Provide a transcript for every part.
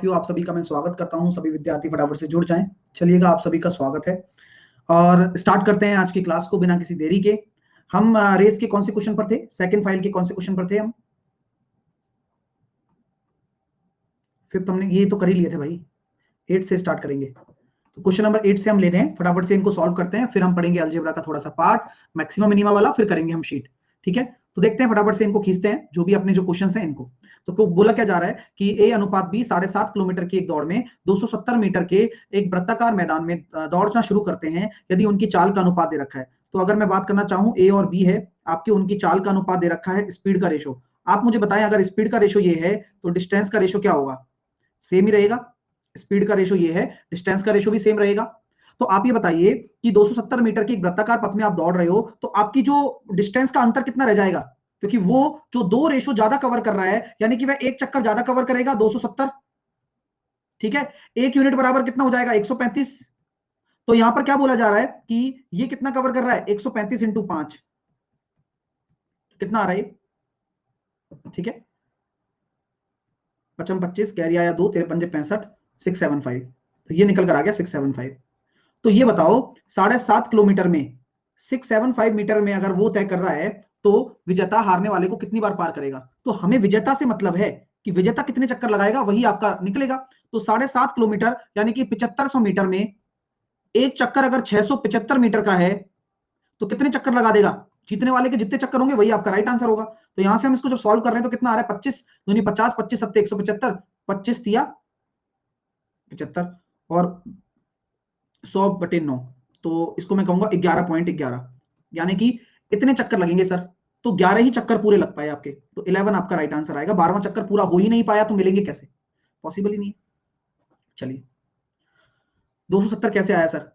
You, आप सभी का मैं स्वागत करता हूं। सभी विद्यार्थी फटाफट से जुड़ जाएं। चलिएगा, आप सभी का स्वागत है और स्टार्ट करते हैं आज की क्लास को बिना किसी देरी के। हम रेस के कौन से क्वेश्चन पर थे? सेकंड फाइल के कौन से क्वेश्चन पर थे हम? फिफ्थ हमने ये तो कर ही लिए थे भाई। 8 से स्टार्ट करेंगे, तो क्वेश्चन नंबर 8 से हम ले रहे हैं। फटाफट से इनको सॉल्व करते हैं, फिर हम पढ़ेंगे अलजेब्रा का थोड़ा सा पार्ट, मैक्सिमम मिनिमम वाला, फिर करेंगे हम शीट। ठीक है, तो देखते हैं फटाफट से इनको खींचते हैं, जो भी अपने जो क्वेश्चन हैं इनको। तो बोला क्या जा रहा है कि ए अनुपात बी 7.5 किलोमीटर की एक दौड़ में 270 मीटर के एक वृत्ताकार मैदान में दौड़ना शुरू करते हैं यदि उनकी चाल का अनुपात दे रखा है। तो अगर मैं बात करना चाहूं, ए और बी है आपके, उनकी चाल का अनुपात दे रखा है, स्पीड का रेशो। आप मुझे बताएं, अगर स्पीड का रेशो ये है तो डिस्टेंस का रेशो क्या होगा? सेम ही रहेगा। स्पीड का रेशो ये है, डिस्टेंस का रेशो भी सेम रहेगा। तो आप ये बताइए कि 270 मीटर की एक वृत्ताकार पथ में आप दौड़ रहे हो, तो आपकी जो डिस्टेंस का अंतर कितना रह जाएगा? क्योंकि वो जो दो रेशो ज्यादा कवर कर रहा है, यानी कि वह एक चक्कर ज्यादा कवर करेगा, 270। ठीक है, एक यूनिट बराबर कितना हो जाएगा? 135। तो यहां पर क्या बोला जा रहा है कि ये कितना कवर कर रहा है? 135 इंटू 5, कितना आ रहा है? ठीक है, 55 25, कैरी आया 2, तेरे पंजे 65, 675। तो ये निकल कर आ गया 675। तो ये बताओ, 7.5 किलोमीटर में 675 मीटर में अगर वो तय कर रहा है, तो विजेता हारने वाले को कितनी बार पार करेगा? तो हमें विजेता से मतलब है कि विजेता कितने चक्कर लगाएगा, वही आपका निकलेगा। तो 7.5 किलोमीटर यानी कि 7500 मीटर में एक चक्कर अगर 675 मीटर का है, तो कितने चक्कर लगा देगा? जीतने वाले के जितने चक्कर होंगे वही आपका राइट आंसर होगा। तो यहां से हम इसको जब सॉल्व कर रहे हैं तो कितना आ रहा है? 25 दूनी 50, 25 सत्ते 175, 25 तिया 75 और 100/9, तो इसको मैं कहूंगा 11.11, यानी कि इतने चक्कर लगेंगे सर। तो 11 ही चक्कर पूरे लग पाए आपके, तो 11 आपका राइट आंसर आएगा। 12वां चक्कर पूरा हो ही नहीं पाया तो मिलेंगे कैसे? पॉसिबल ही नहीं है। चलिए, 270 कैसे आया सर?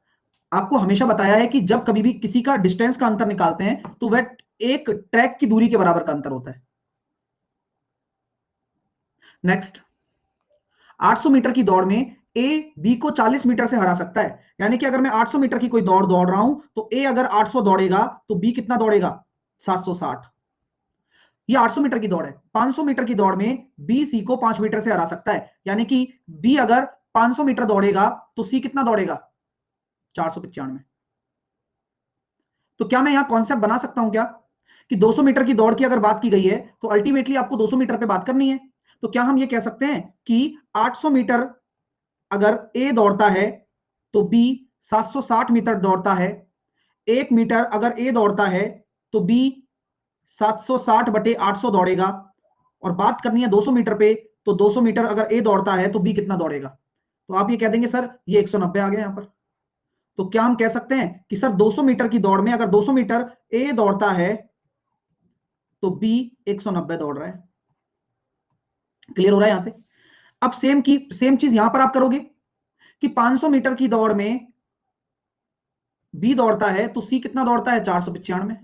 आपको हमेशा बताया है कि जब कभी भी किसी का डिस्टेंस का अंतर निकालते हैं तो वह एक ट्रैक की दूरी के बराबर का अंतर होता है। नेक्स्ट, 800 मीटर की दौड़ में ए बी को 40 मीटर से हरा सकता है। यानी कि अगर मैं 800 मीटर की कोई दौड़ दौड़ रहा हूं, तो ए अगर 800 दौड़ेगा तो बी कितना दौड़ेगा? 760। ये 800 मीटर की दौड़ है। 500 मीटर की दौड़ में बी सी को 5 मीटर से हरा सकता है। यानी कि बी अगर 500 मीटर दौड़ेगा तो सी कितना दौड़ेगा? 495। तो क्या मैं यहां कॉन्सेप्ट बना सकता हूं क्या कि 200 मीटर की दौड़ की अगर बात की गई है तो अल्टीमेटली आपको 200 मीटर पे बात करनी है। तो क्या हम ये कह सकते हैं कि 800 मीटर अगर ए दौड़ता है तो बी 760 मीटर दौड़ता है। 1 मीटर अगर ए दौड़ता है तो बी 760/800 दौड़ेगा। और बात करनी है 200 मीटर पे, तो 200 मीटर अगर ए दौड़ता है तो बी कितना दौड़ेगा? तो आप ये कह देंगे सर ये 190 आ गया यहां पर। तो क्या हम कह सकते हैं कि सर 200 मीटर की दौड़ में अगर 200 मीटर ए दौड़ता है तो बी 190 दौड़ रहा है। क्लियर हो रहा है यहां पे? अब सेम चीज यहां पर आप करोगे कि 500 मीटर की दौड़ में बी दौड़ता है तो सी कितना दौड़ता है? 495।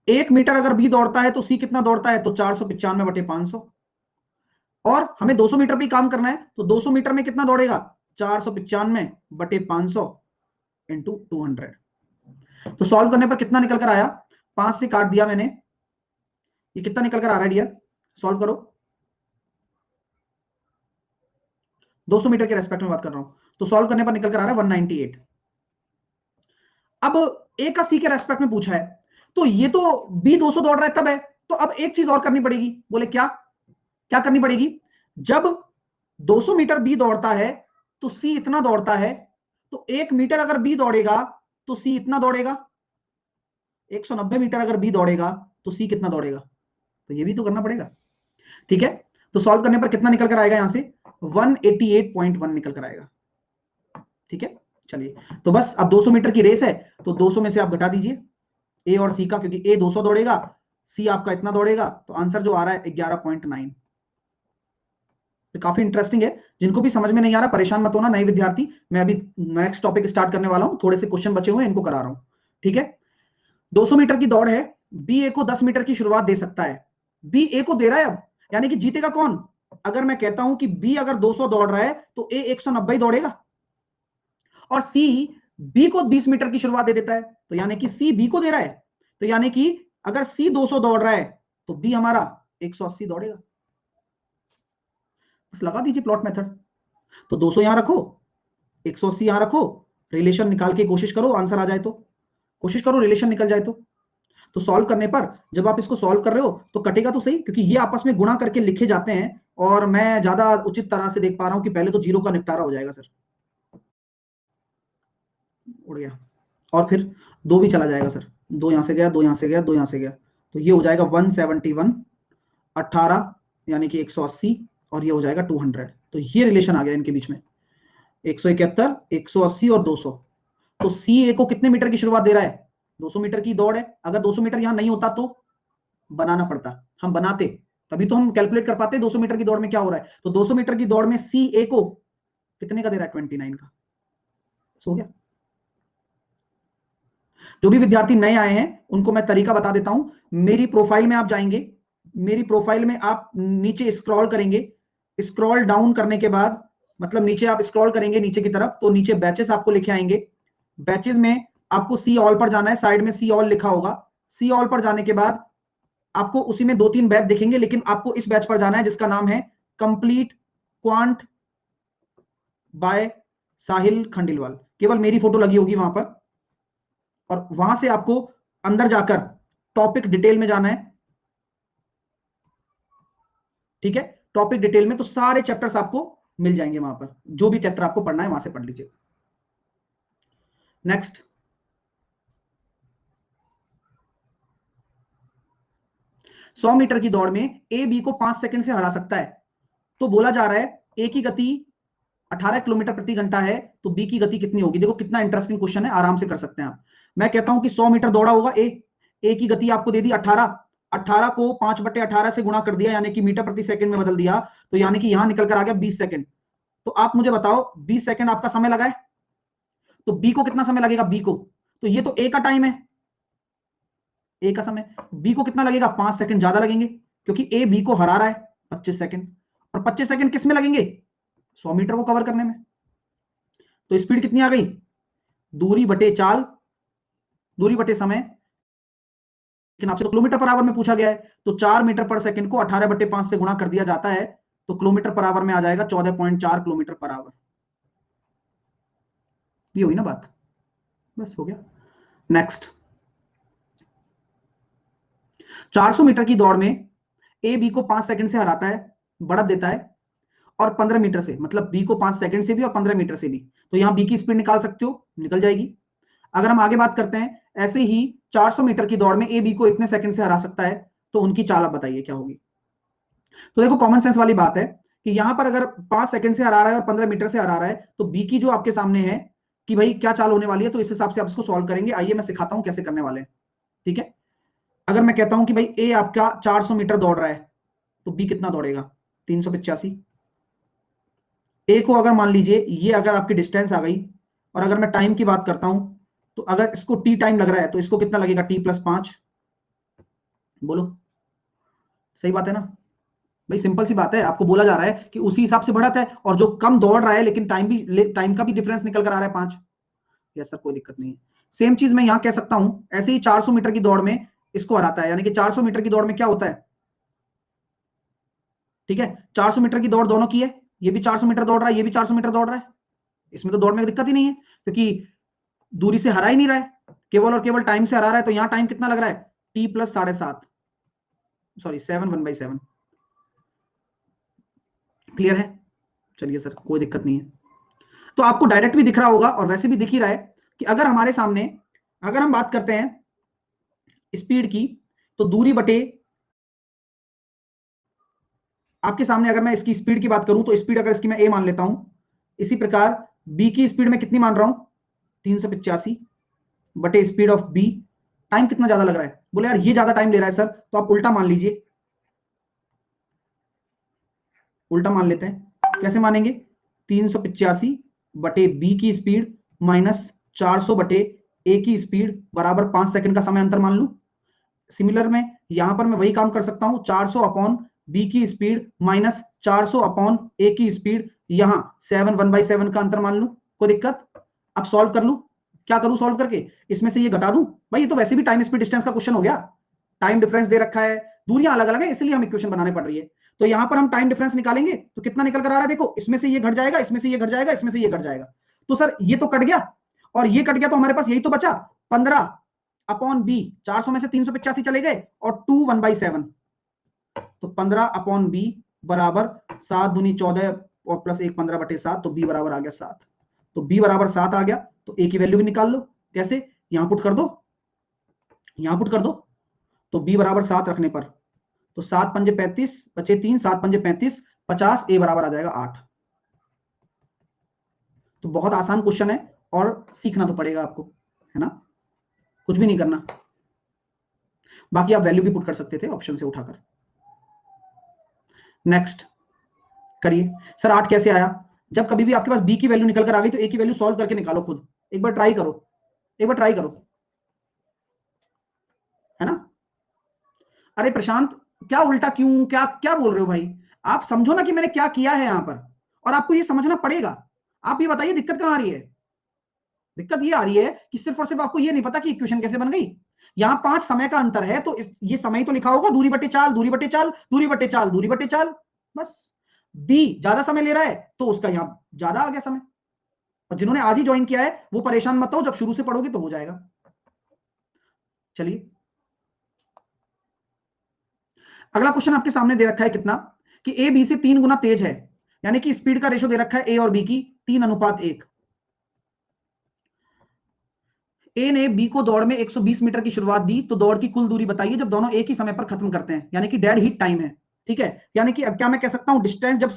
1 मीटर अगर बी दौड़ता है तो सी कितना दौड़ता है? तो 495/500। और हमें 200 मीटर भी काम करना है, तो 200 मीटर में कितना दौड़ेगा? 495/500 इंटू 200। तो सॉल्व करने पर कितना निकल कर आया? 5 से काट दिया मैंने, ये कितना निकल कर आ रहा है डियर? सॉल्व करो। 200 मीटर के रेस्पेक्ट में बात कर रहा हूं, तो सॉल्व करने पर निकल कर आ रहा है 198। अब ए का सी के रेस्पेक्ट में पूछा है, तो ये तो बी 200 दौड़ रहा है तब है, तो अब एक चीज और करनी पड़ेगी। बोले क्या? क्या करनी पड़ेगी? जब 200 मीटर बी दौड़ता है तो सी इतना दौड़ता है, तो 1 मीटर अगर बी दौड़ेगा तो सी इतना दौड़ेगा। 190 मीटर अगर बी दौड़ेगा तो सी कितना दौड़ेगा? तो ये भी तो करना पड़ेगा। ठीक है, तो सॉल्व करने पर कितना निकल कर आएगा? यहां से 188.1 निकल कर आएगा। ठीक है, चलिए, तो बस अब 200 मीटर की रेस है, तो 200 में से आप घटा दीजिए ए और सी का, क्योंकि ए 200 दौड़ेगा, सी आपका इतना दौड़ेगा, तो आंसर जो आ रहा है 11.9। तो काफी इंटरेस्टिंग है। जिनको भी समझ में नहीं आ रहा परेशान मत होना नए विद्यार्थी, मैं अभी नेक्स्ट टॉपिक स्टार्ट करने वाला हूं, थोड़े से क्वेश्चन बचे हुए हैं इनको करा रहा हूं। ठीक है, 200 मीटर की दौड़ है, बी ए को 10 मीटर की शुरुआत दे सकता है। बी ए को दे रहा है अब, यानी कि जीतेगा कौन? अगर मैं कहता हूं कि बी अगर 200 दौड़ रहा है तो ए 190 दौड़ेगा, और सी बी को 20 मीटर की शुरुआत दे देता है, तो यानी कि सी बी को दे रहा है। तो यानी कि अगर सी 200 दौड़ रहा है तो बी हमारा 180 दौड़ेगा। बस लगा दीजिए प्लॉट मेथड। तो 200 यहां रखो, 180 यहां रखो, रिलेशन निकाल के कोशिश करो, आंसर आ जाए तो, कोशिश करो रिलेशन निकल जाए तो सॉल्व करने पर जब आप इसको सॉल्व कर रहे हो तो कटेगा तो सही, क्योंकि ये आपस में गुणा करके लिखे जाते हैं और मैं ज्यादा उचित तरह से देख पा रहा हूं कि पहले तो जीरो का निपटारा हो जाएगा सर, उड़ गया, और फिर 2 भी चला जाएगा सर, 2 यहां से गया, 2 यहां से गया, 2 यहां से गया, तो ये हो जाएगा 171, 18 यानी कि 180, और ये हो जाएगा 200। तो ये रिलेशन आ गया इनके बीच में, 171, 180 और 200। तो सी ए को कितने मीटर की शुरुआत दे रहा है? 200 मीटर की दौड़ है। अगर 200 मीटर यहां नहीं होता तो बनाना पड़ता, हम बनाते, तभी तो हम कैलकुलेट कर पाते 200 मीटर की दौड़ में क्या हो रहा है। तो 200 मीटर की दौड़ में सी ए को कितने का दे रहा है? 29 का। सो गया। जो भी विद्यार्थी नए आए हैं उनको मैं तरीका बता देता हूं। मेरी प्रोफाइल में आप जाएंगे, मेरी प्रोफाइल में आप नीचे स्क्रॉल करेंगे, स्क्रॉल डाउन करने के बाद, मतलब नीचे आप स्क्रॉल करेंगे नीचे की तरफ, तो नीचे बैचेस आपको लिखे आएंगे। बैचेस में आपको सी ऑल पर जाना है, साइड में सी ऑल लिखा होगा। सी ऑल पर जाने के बाद आपको उसी में 2-3 बैच दिखेंगे, लेकिन आपको इस बैच पर जाना है जिसका नाम है कंप्लीट क्वांट बाय साहिल खंडेलवाल। केवल मेरी फोटो लगी होगी वहां पर, और वहां से आपको अंदर जाकर टॉपिक डिटेल में जाना है। ठीक है, टॉपिक डिटेल में तो सारे चैप्टर्स आपको मिल जाएंगे वहां पर, जो भी चैप्टर आपको पढ़ना है वहां से पढ़ लीजिए। नेक्स्ट, 100 मीटर की दौड़ में ए बी को 5 सेकंड से हरा सकता है। तो बोला जा रहा है ए की गति 18 किलोमीटर प्रति घंटा है, तो बी की गति कितनी होगी? देखो कितना इंटरेस्टिंग क्वेश्चन है, आराम से कर सकते हैं आप। मैं कहता हूं कि 100 मीटर दौड़ा होगा ए की गति आपको दे दी 18, 18 को 5/18 से गुणा कर दिया, यानी कि मीटर प्रति सेकंड में बदल दिया, तो यानी कि यहां निकल कर आ गया 20 सेकंड। तो आप मुझे बताओ 20 सेकंड आपका समय लगा है, तो बी को कितना समय लगेगा? बी को, तो ये तो ए का टाइम है, ए का समय, बी को कितना लगेगा? 5 सेकंड ज्यादा लगेंगे, क्योंकि ए बी को हरा रहा है 25 सेकंड, और 25 सेकंड किस में लगेंगे? 100 मीटर को कवर करने में। तो स्पीड कितनी आ गई? दूरी बटे चाल, दूरी बटे समय, लेकिन आपसे तो किलोमीटर पर आवर में पूछा गया है, तो 4 मीटर पर सेकंड को 18/5 से गुणा कर दिया जाता है, तो किलोमीटर पर आवर में आ जाएगा 14.4 किलोमीटर पर आवर। ये हुई ना बात, बस हो गया। नेक्स्ट, 400 मीटर की दौड़ में ए बी को 5 सेकंड से हराता है, बढ़त देता है, और 15 मीटर से, मतलब बी को 5 सेकंड से भी और 15 मीटर से भी, तो यहां बी की स्पीड निकाल सकते हो, निकल जाएगी। अगर हम आगे बात करते हैं, ऐसे ही 400 मीटर की दौड़ में ए बी को इतने सेकंड से हरा सकता है, तो उनकी चाल आप बताइए क्या होगी। तो देखो कॉमन सेंस वाली बात है कि यहां पर अगर 5 सेकंड से हरा रहा है और 15 मीटर से हरा रहा है, तो बी की जो आपके सामने है कि भाई क्या चाल होने वाली है, तो इस हिसाब से आप इसको सॉल्व करेंगे। आइए मैं सिखाता हूं कैसे करने वाले हैं। ठीक है, अगर मैं कहता हूं कि भाई ए आपका 400 मीटर दौड़ रहा है, तो बी कितना दौड़ेगा? 385। ए को अगर मान लीजिए ये अगर आपकी डिस्टेंस आ गई, और अगर मैं टाइम की बात करता हूं, तो अगर इसको टी टाइम लग रहा है, तो इसको कितना लगेगा? t+5। बोलो, सही बात है ना भाई? सिंपल सी बात है, आपको बोला जा रहा है कि उसी हिसाब से बढ़त है, और जो कम दौड़ रहा है लेकिन टाइम का भी डिफरेंस निकल कर आ रहा है 5। यस सर, कोई दिक्कत नहीं है। सेम चीज मैं यहां कह सकता हूं, ऐसे ही 400 मीटर की दौड़ में इसको हराता है, यानी कि 400 मीटर की दौड़ में क्या होता है? ठीक है, 400 मीटर की दौड़ दोनों की है, ये भी 400 मीटर दौड़ रहा है, ये भी 400 मीटर दौड़ रहा है, इसमें तो दौड़ में दिक्कत ही नहीं है, क्योंकि दूरी से हरा ही नहीं रहा है, केवल और केवल टाइम से हरा रहा है। तो यहां टाइम कितना लग रहा है? t+7.5, sorry 7/7। क्लियर है? चलिए सर, कोई दिक्कत नहीं है। तो आपको डायरेक्ट भी दिख रहा होगा और वैसे भी दिख ही रहा है कि अगर हमारे सामने, अगर हम बात करते हैं स्पीड की, तो दूरी बटे, आपके सामने अगर मैं इसकी स्पीड की बात करूं, तो स्पीड अगर इसकी मैं ए मान लेता हूं, इसी प्रकार बी की स्पीड में कितनी मान रहा हूं? 385 बटे स्पीड ऑफ बी। टाइम कितना ज्यादा लग रहा है? बोले यार ये ज्यादा टाइम ले रहा है सर, तो आप उल्टा मान लीजिए, उल्टा मान लेते हैं। कैसे मानेंगे? 385 बटे बी की स्पीड माइनस 400 बटे ए की स्पीड बराबर 5 सेकंड का समय अंतर मान लू। सिमिलर में यहां पर मैं वही काम कर सकता हूं, 400 अपॉन बी की स्पीड माइनस 400 अपॉन ए की स्पीड, यहां 7/1/7 का अंतर मान लू। कोई दिक्कत? अब सॉल्व कर लू, क्या करूं सॉल्व करके? इसमें से ये घटा दूं भाई, ये तो वैसे भी टाइम स्पीड डिस्टेंस का क्वेश्चन हो गया, टाइम डिफरेंस दे रखा है, दूरियां अलग अलग है, इसलिए हमें इक्वेशन बनाने पड़ रही है। तो यहां पर हम टाइम डिफरेंस निकालेंगे तो कितना निकल कर आ रहा है, देखो इसमें से ये घट जाएगा, इसमें से ये घट जाएगा, इसमें से ये घट जाएगा। तो सर ये तो कट गया और ये कट गया, तो हमारे पास यही तो बचा 15/b। 400 में से 385 चले गए और 2 1/7, तो 15/b बराबर 7 दूनी 14 और प्लस 1 15/7, तो b बराबर आ गया 7। तो b बराबर 7 आ गया, तो a की वैल्यू भी निकाल लो। कैसे, यहां पुट कर दो, यहां पुट कर दो। तो b बराबर 7 रखने पर तो 7 पंजे 35 बचे 3, 7 पंजे 35, 50, a बराबर आ जाएगा 8। तो बहुत आसान क्वेश्चन है और सीखना तो पड़ेगा आपको, है ना, कुछ भी नहीं करना। बाकी आप वैल्यू भी पुट कर सकते थे ऑप्शन से उठाकर। नेक्स्ट करिए। सर 8 कैसे आया? जब कभी भी आपके पास b की वैल्यू निकल कर आ गई तो a की वैल्यू सॉल्व करके निकालो खुद। एक बार ट्राई करो, एक बार ट्राई करो, है ना। अरे प्रशांत, क्या उल्टा क्यों, क्या क्या बोल रहे हो भाई? आप समझो ना कि मैंने क्या किया है यहां पर, और आपको ये समझना पड़ेगा। आप ये बताइए दिक्कत कहां आ रही है? दिक्कत ये आ रही है कि सिर्फ और सिर्फ आपको ये नहीं पता कि इक्वेशन कैसे बन गई। यहां 5 समय का अंतर है, तो ये समय तो लिखा होगा दूरी बटे चाल, दूरी बटे चाल, दूरी बटे चाल, दूरी बटे चाल, बस। बी ज्यादा समय ले रहा है तो उसका यहां ज्यादा आ गया समय। और जिन्होंने आज ही ज्वाइन किया है वो परेशान मत हो, जब शुरू से पढ़ोगे तो हो जाएगा। चलिए अगला क्वेश्चन आपके सामने दे रखा है कितना, कि ए बी से 3 गुना तेज है, यानी कि स्पीड का रेशो दे रखा है ए और बी की 3:1। ए ने बी को दौड़ में 120 मीटर की शुरुआत दी, तो दौड़ की कुल दूरी बताइए जब दोनों एक ही समय पर खत्म करते हैं, यानी कि डेड हीट टाइम है। ठीक है, यानी कि अब क्या मैं कह सकता हूं डिस्टेंस, जब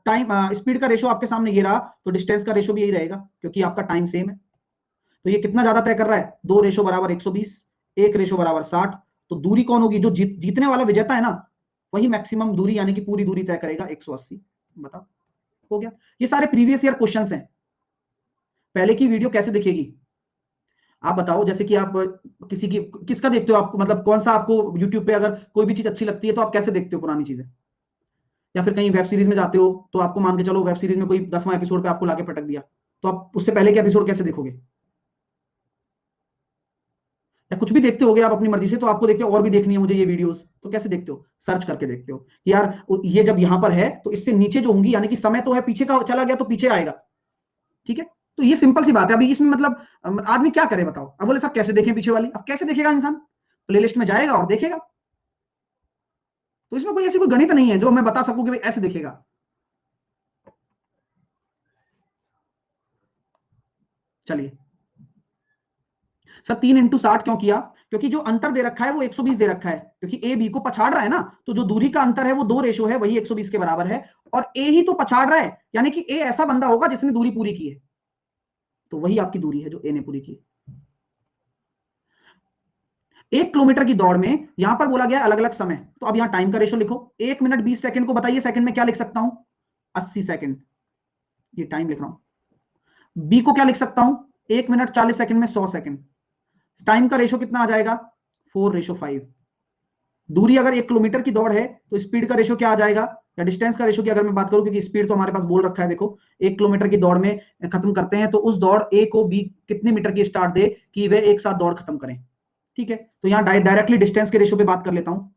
टाइम स्पीड का रेशो आपके सामने ये रहा तो डिस्टेंस का रेशो भी यही रहेगा, क्योंकि आपका टाइम सेम है। तो ये कितना ज्यादा तय कर रहा है, 2 रेशो बराबर 120, 1 रेशो बराबर 60। तो दूरी कौन होगी, जो जीतने वाला विजेता है ना, वही मैक्सिमम दूरी यानी कि पूरी दूरी तय करेगा 180। बताओ, हो गया। ये सारे प्रीवियस ईयर क्वेश्चंस हैं। पहले की वीडियो कैसे दिखेगी आप बताओ, जैसे कि आप किसी की किसका देखते हो, आपको मतलब कौन सा आपको यूट्यूब पे अगर कोई भी चीज अच्छी लगती है तो आप कैसे देखते हो पुरानी चीजें? या फिर कहीं वेब सीरीज में जाते हो तो आपको मान के चलो वेब सीरीज में कोई 10वां एपिसोड पे आपको लाके पटक दिया, तो आप उससे पहले के एपिसोड कैसे देखोगे? या कुछ भी देखते होगे आप अपनी मर्जी से, तो आपको देखते हो और भी देखनी है मुझे ये वीडियोस, तो कैसे देखते हो? सर्च करके देखते हो कि यार ये जब यहां पर है तो इससे नीचे जो होंगी, यानी कि समय तो है पीछे का चला गया तो पीछे आएगा। ठीक है, तो ये सिंपल सी बात है। अभी इसमें मतलब आदमी क्या करे बताओ? अब बोले सर कैसे देखें पीछे वाली, अब कैसे देखेगा इंसान? प्लेलिस्ट में जाएगा और देखेगा। तो इसमें कोई ऐसी कोई गणित नहीं है जो मैं बता सकूं कि भाई ऐसे देखेगा। चलिए सर 3 × 60 क्यों किया? क्योंकि जो अंतर दे रखा है वो 120 दे रखा है, क्योंकि ए बी को पछाड़ रहा है ना, तो जो दूरी का अंतर है वो 2 रेशो है, वही 120 के बराबर है। और ए ही तो पछाड़ रहा है, यानी कि ए ऐसा बंदा होगा जिसने दूरी पूरी की है, तो वही आपकी दूरी है जो ए ने पूरी की। 1 किलोमीटर की दौड़ में यहां पर बोला गया अलग अलग समय, तो अब यहां टाइम का रेशो लिखो। 1 मिनट 20 सेकंड को बताइए सेकंड में क्या लिख सकता हूं? 80 सेकंड, ये टाइम लिख रहा हूं। बी को क्या लिख सकता हूं? 1 मिनट 40 सेकंड में 100 सेकंड। टाइम का रेशो कितना आ जाएगा? 4:5। दूरी अगर 1 किलोमीटर की दौड़ है तो स्पीड का रेशो क्या आ जाएगा, या डिस्टेंस का रेशो की अगर मैं बात करूं, क्योंकि स्पीड तो हमारे पास बोल रखा है, देखो 1 किलोमीटर की दौड़ में खत्म करते हैं, तो उस दौड़ ए को बी कितने मीटर की स्टार्ट दे कि वे एक साथ दौड़ खत्म करें। ठीक है, तो यहां डायरेक्टली डिस्टेंस के रेशो पे बात कर लेता हूं,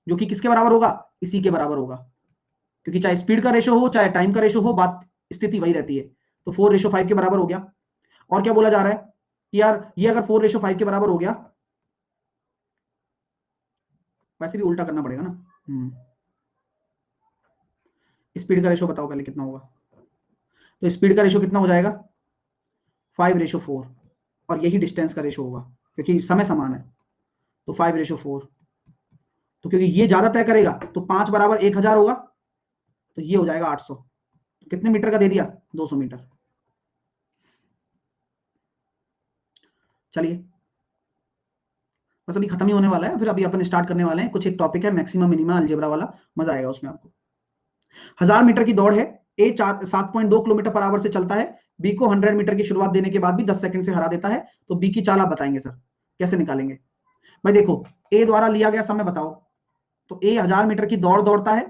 जो कि किसके बराबर होगा? इसी के बराबर होगा, क्योंकि चाहे स्पीड का रेशो हो चाहे टाइम का रेशो हो, बात स्थिति वही रहती है। तो 4:5 के बराबर हो गया। और क्या बोला जा रहा है कि यार ये अगर 4:5 के बराबर हो गया, वैसे भी उल्टा करना पड़ेगा ना। स्पीड का रेशो बताओ पहले कितना होगा? तो स्पीड का रेशो कितना हो जाएगा? 5:4। और यही डिस्टेंस का रेशो होगा, क्योंकि समय समान है, तो 5:4। तो क्योंकि ये ज्यादा तय करेगा तो 5 बराबर 1000 होगा, तो ये हो जाएगा 800। तो कितने मीटर का दे दिया? 200 मीटर। चलिए बस अभी खत्म ही होने वाला है, फिर अभी अपन स्टार्ट करने वाले हैं कुछ। एक टॉपिक है मैक्सिमम मिनिमम अलजेब्रा वाला, मजा आएगा उसमें आपको। 1000 मीटर की दौड़ है, ए 7.2 किलोमीटर पर आवर से चलता है, बी को 100 मीटर की शुरुआत देने के बाद भी 10 सेकंड से हरा देता है, तो बी की चाल आप बताएंगे सर, कैसे निकालेंगे? भाई देखो, ए द्वारा लिया गया समय बताओ। तो ए 1000 मीटर की दौड़ दौड़ता है,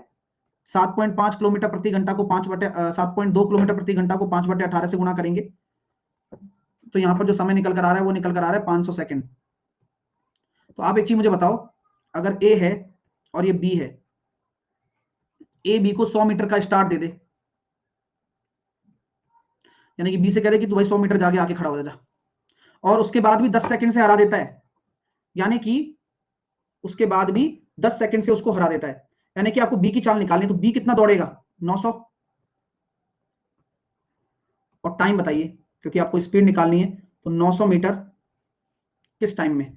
7.5 किलोमीटर प्रति घंटा को 7.2 किलोमीटर प्रति घंटा को 5/18 से गुणा करेंगे, तो यहां पर जो समय निकल कर आ रहा है वो निकल कर आ रहा है 500 सेकंड। तो आप एक चीज मुझे बताओ, अगर ए है और ये बी है, ए बी को 100 मीटर का स्टार्ट दे दे, यानी कि बी से कह दे कि तू भाई 100 मीटर जाके आके खड़ा हो जा, और उसके बाद भी 10 सेकंड से हरा देता है, यानी कि उसके बाद भी 10 सेकंड से उसको हरा देता है, यानी कि आपको बी की चाल निकालनी है, तो बी कितना दौड़ेगा 900, और टाइम बताइए क्योंकि आपको स्पीड निकालनी है, तो 900 मीटर किस टाइम में।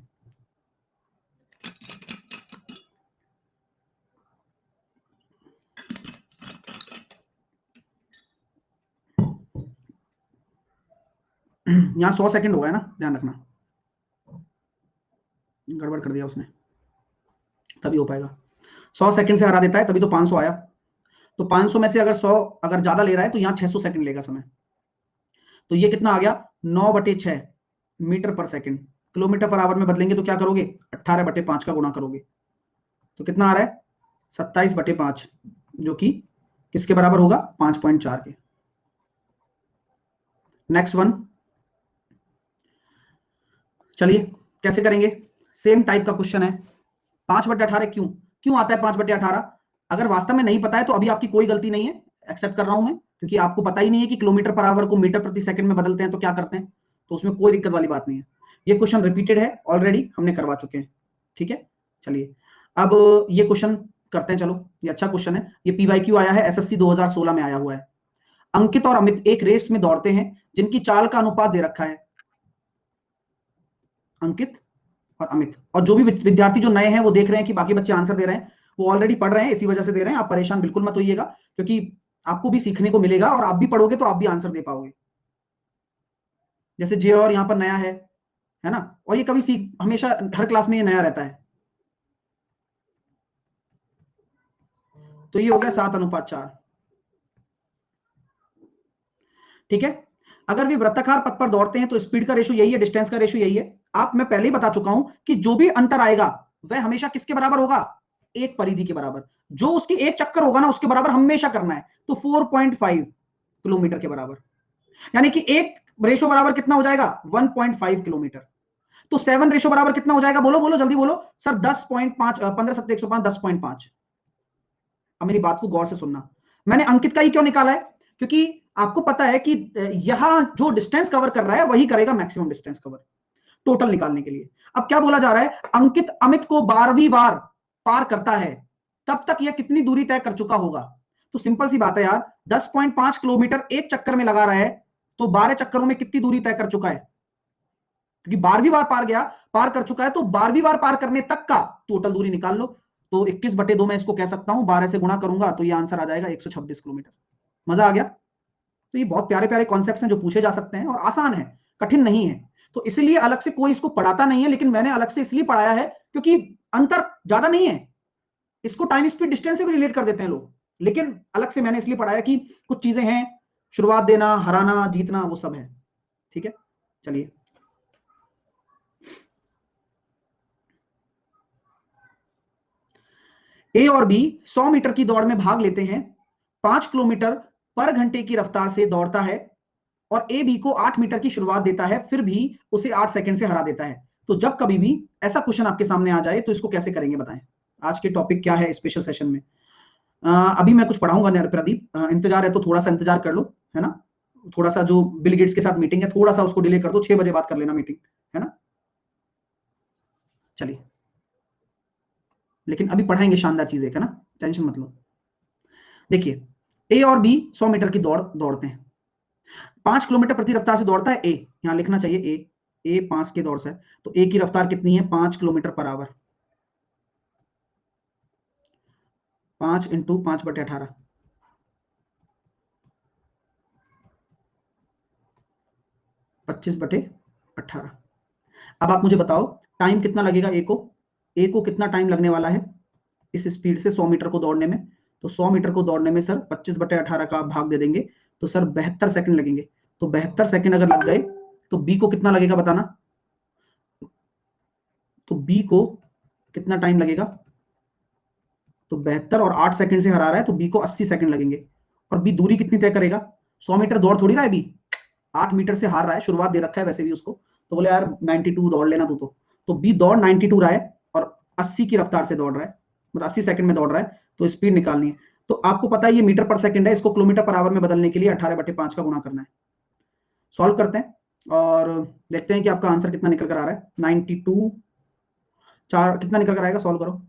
यहां 100 सेकंड होगा, है ना, ध्यान रखना, गड़बड़ कर दिया उसने, तभी हो पाएगा। 100 सेकंड से हरा देता है, तभी तो 500 आया। तो 500 में से अगर 100 अगर ज्यादा ले रहा है तो यहाँ 600 सेकंड लेगा समय, तो ये कितना आ गया 9/6 मीटर पर सेकंड। किलोमीटर पर आवर में बदलेंगे तो क्या करोगे, 18/5 का गुणा करोगे, तो कितना आ रहा है 27/5, जो कि किसके बराबर होगा 5.4 के। नेक्स्ट वन, चलिए कैसे करेंगे, सेम टाइप का क्वेश्चन है। 5/18 क्यों क्यों आता है 5/18? अगर वास्तव में नहीं पता है तो अभी आपकी कोई गलती नहीं है, एक्सेप्ट कर रहा हूं मैं, क्योंकि आपको पता ही नहीं है कि किलोमीटर पर आवर को मीटर प्रति सेकंड में बदलते हैं तो क्या करते हैं, तो उसमें कोई दिक्कत वाली बात नहीं है। ये क्वेश्चन रिपीटेड है, ऑलरेडी हमने करवा चुके हैं, ठीक है। चलिए अब ये क्वेश्चन करते हैं, चलो ये अच्छा क्वेश्चन है, ये पीवाईक्यू आया है, एसएससी 2016 में आया हुआ है। अंकित और अमित एक रेस में दौड़ते हैं जिनकी चाल का अनुपात दे रखा है, अंकित और अमित, और जो भी विद्यार्थी जो नए हैं वो देख रहे हैं कि बाकी बच्चे आंसर दे रहे हैं, वो ऑलरेडी पढ़ रहे हैं, इसी वजह से दे रहे हैं, आप परेशान बिल्कुल मत होइएगा, क्योंकि आपको भी सीखने को मिलेगा और आप भी पढ़ोगे तो आप भी आंसर दे पाओगे। जैसे जे और यहाँ पर नया है ना, और ये कभी सीख, हमेशा हर क्लास में ये नया रहता है, तो ये हो गया 7:4, ठीक है। अगर वे वृत्ताकार पथ पर दौड़ते हैं तो स्पीड का रेशो यही है, डिस्टेंस का रेशो यही है। आप, मैं पहले ही बता चुका हूं कि जो भी अंतर आएगा वह हमेशा किसके बराबर होगा, एक परिधि के बराबर, जो उसकी एक चक्कर होगा ना उसके बराबर हमेशा करना है, तो 4.5 किलोमीटर के बराबर, यानी कि एक रेशो बराबर कितना हो जाएगा 1.5 किलोमीटर, तो 7 रेशो बराबर कितना हो जाएगा, बोलो बोलो जल्दी बोलो सर, 10.5, 15 7 105, 10.5। अब मेरी बात को गौर से सुनना, मैंने अंकित का ही क्यों निकाला है, क्योंकि आपको पता है कि यहां जो डिस्टेंस कवर कर रहा है वही करेगा मैक्सिमम डिस्टेंस कवर, टोटल निकालने के लिए। अब क्या बोला जा रहा है, अंकित अमित को 12वीं बार पार करता है, तब तक यह कितनी दूरी तय कर चुका होगा। तो सिंपल सी बात है यार, 10.5 किलोमीटर एक चक्कर में लगा रहा है, तो 12 चक्करों में कितनी दूरी तय कर चुका है, क्योंकि 12वीं बार पार कर चुका है, तो 12वीं बार पार करने तक का टोटल दूरी निकाल लो, तो 21/2 मैं इसको कह सकता हूं, 12 से गुणा करूंगा तो ये आंसर आ जाएगा 126 किलोमीटर। मजा आ गया। तो ये बहुत प्यारे प्यारे कॉन्सेप्ट्स हैं जो पूछे जा सकते हैं और आसान है, कठिन नहीं है, तो इसलिए अलग से कोई इसको पढ़ाता नहीं है, लेकिन मैंने अलग से इसलिए पढ़ाया है क्योंकि अंतर ज्यादा नहीं है, इसको टाइम स्पीड डिस्टेंस से भी रिलेट कर देते हैं लोग, लेकिन अलग से मैंने इसलिए पढ़ाया कि कुछ चीजें हैं, शुरुआत देना, हराना, जीतना, वो सब है, ठीक है। चलिए ए और बी 100 मीटर की दौड़ में भाग लेते हैं, 5 किलोमीटर पर घंटे की रफ्तार से दौड़ता है, और ए बी को 8 मीटर की शुरुआत देता है, फिर भी उसे 8 सेकंड से हरा देता है। तो जब कभी भी ऐसा क्वेश्चन आपके सामने आ जाए तो इसको कैसे करेंगे बताएं। आज के टॉपिक क्या है स्पेशल सेशन में, अभी मैं कुछ पढ़ाऊंगा प्रदीप, इंतजार है तो थोड़ा सा इंतजार कर लो, है ना, थोड़ा सा जो बिल गेट्स के साथ मीटिंग है थोड़ा सा उसको डिले कर दो, 6 बजे बात कर लेना मीटिंग, है ना। चलिए, लेकिन अभी पढ़ाएंगे शानदार चीजें, है ना, टेंशन मत लो। देखिए ए और बी 100 मीटर की दौड़ दौड़ते हैं, 5 किलोमीटर प्रति रफ्तार से दौड़ता है ए, यहां लिखना चाहिए ए 5 के दौड़ से, तो ए की रफ्तार कितनी है 5 किलोमीटर पर आवर, 5 इंटू 5/18, 25/18। अब आप मुझे बताओ टाइम कितना लगेगा ए को कितना टाइम लगने वाला है इस स्पीड से 100 मीटर को दौड़ने में, तो 100 मीटर को दौड़ने में सर 25/18 का आप भाग दे देंगे तो सर 72 सेकंड लगेंगे, तो 72 सेकंड अगर लग गए तो बी को कितना लगेगा बताना, तो बी को कितना टाइम लगेगा, तो 72 और 8 सेकंड से हरा रहा है तो बी को 80 सेकंड लगेंगे, और बी दूरी कितनी तय करेगा, 100 मीटर दौड़ थोड़ी रहा है बी, 8 मीटर से हार रहा है, शुरुआत दे रखा है वैसे भी उसको, तो बोले यार 92 दौड़ लेना तू, तो बी दौड़ 92 रहा है और 80 की रफ्तार से दौड़ रहा है, मतलब 80 सेकंड में दौड़ रहा है, तो स्पीड निकालनी है। तो आपको पता है ये मीटर पर सेकंड है, इसको किलोमीटर पर आवर में बदलने के लिए 18/5 का गुणा करना है। सॉल्व करते हैं और देखते हैं कि आपका आंसर कितना निकल कर आ रहा है। 92 4 कितना निकल कर आएगा, सॉल्व करो।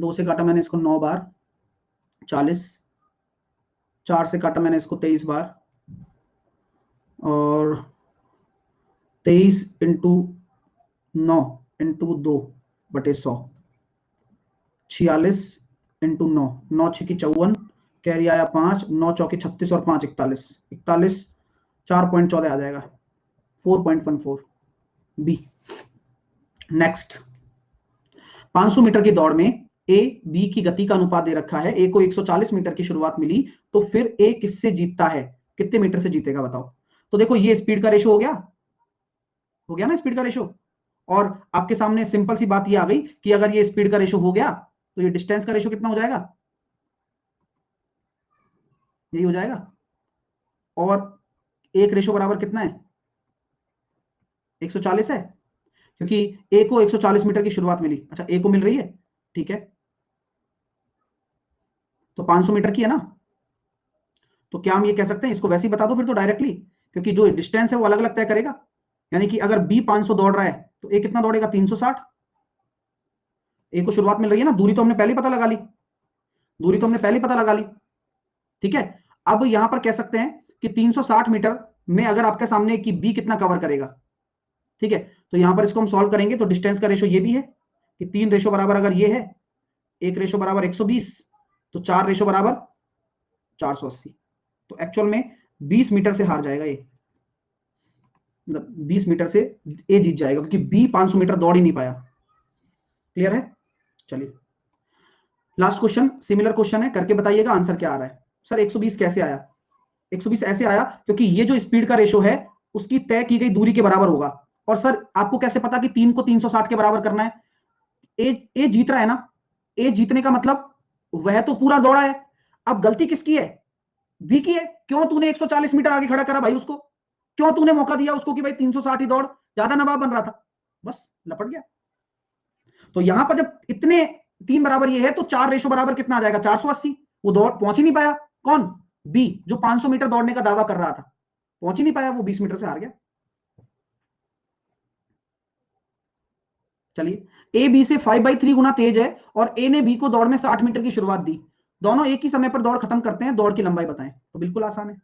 2 से काटा मैंने इसको 9 बार, 40, 4 से काटा मैंने इसको 23 बार, और 23 इंटू 9 इंटू 2/100, 46 इंटू 9, 9×6 = 54, कैरी आया 5, 9×4 = 36 और 5 41, 41 4.14 आ जाएगा, 4.14 बी। नेक्स्ट, 500 मीटर की दौड़ में ए बी की गति का अनुपात दे रखा है। ए को 140 मीटर की शुरुआत मिली, तो फिर ए किससे जीतता है, कितने मीटर से जीतेगा बताओ। तो देखो ये स्पीड का रेशो हो गया ना, स्पीड का रेशो। और आपके सामने सिंपल सी बात ये आ गई कि अगर ये स्पीड का रेशो हो गया तो ये डिस्टेंस का रेशो कितना हो जाएगा, यही हो जाएगा। और एक रेशो बराबर कितना है, 140 है, क्योंकि ए को 140 मीटर की शुरुआत मिली। अच्छा, ए को मिल रही है, ठीक है, तो 500 मीटर की है ना, तो क्या हम ये कह सकते हैं, इसको वैसे ही बता दो फिर तो डायरेक्टली, क्योंकि जो डिस्टेंस है वो अलग अलग तय करेगा। यानी कि अगर बी 500 दौड़ रहा है तो ए कितना दौड़ेगा, 360। ए को शुरुआत मिल रही है ना, दूरी तो हमने पहले पता लगा ली, दूरी तो हमने पहले पता लगा ली, ठीक है। अब यहां पर कह सकते हैं कि 360 मीटर में अगर आपके सामने कि बी कितना कवर करेगा, ठीक है, तो यहां पर इसको हम सॉल्व करेंगे तो डिस्टेंस का रेशो ये भी है कि 3 रेशो बराबर अगर ये है, 1 रेशो बराबर 120, तो 4 रेशो बराबर 480। तो एक्चुअल में 20 मीटर से हार जाएगा ये, मतलब 20 मीटर से ए जीत जाएगा, क्योंकि बी 500 मीटर दौड़ ही नहीं पाया। क्लियर है, चलिए लास्ट क्वेश्चन, सिमिलर क्वेश्चन है, करके बताइएगा आंसर क्या आ रहा है। सर 120 कैसे आया, 120 ऐसे आया क्योंकि ये जो स्पीड का रेशो है उसकी तय की गई दूरी के बराबर होगा। और सर आपको कैसे पता कि 3 को 360 के बराबर करना है, ए जीत रहा है ना, ए जीतने का मतलब वह तो पूरा दौड़ा है। अब गलती किसकी है, बी की है। क्यों तूने 140 मीटर आगे खड़ा करा भाई उसको, क्यों तूने मौका दिया उसको कि भाई 360 ही दौड़, ज्यादा नवाब बन रहा था, बस लपट गया। तो यहां पर जब इतने 3 बराबर ये है तो 4 रेशो बराबर कितना आ जाएगा, 480। वो दौड़ पहुंच ही नहीं पाया, कौन, बी, जो 500 मीटर दौड़ने का दावा कर रहा था, पहुंच ही नहीं पाया, वो 20 मीटर से हार गया। चलिए, ए बी से 5/3 गुना तेज है और ए ने बी को दौड़ में 60 मीटर की शुरुआत दी, दोनों एक ही समय पर दौड़ खत्म करते हैं, दौड़ की लंबाई बताएं। तो बिल्कुल आसान है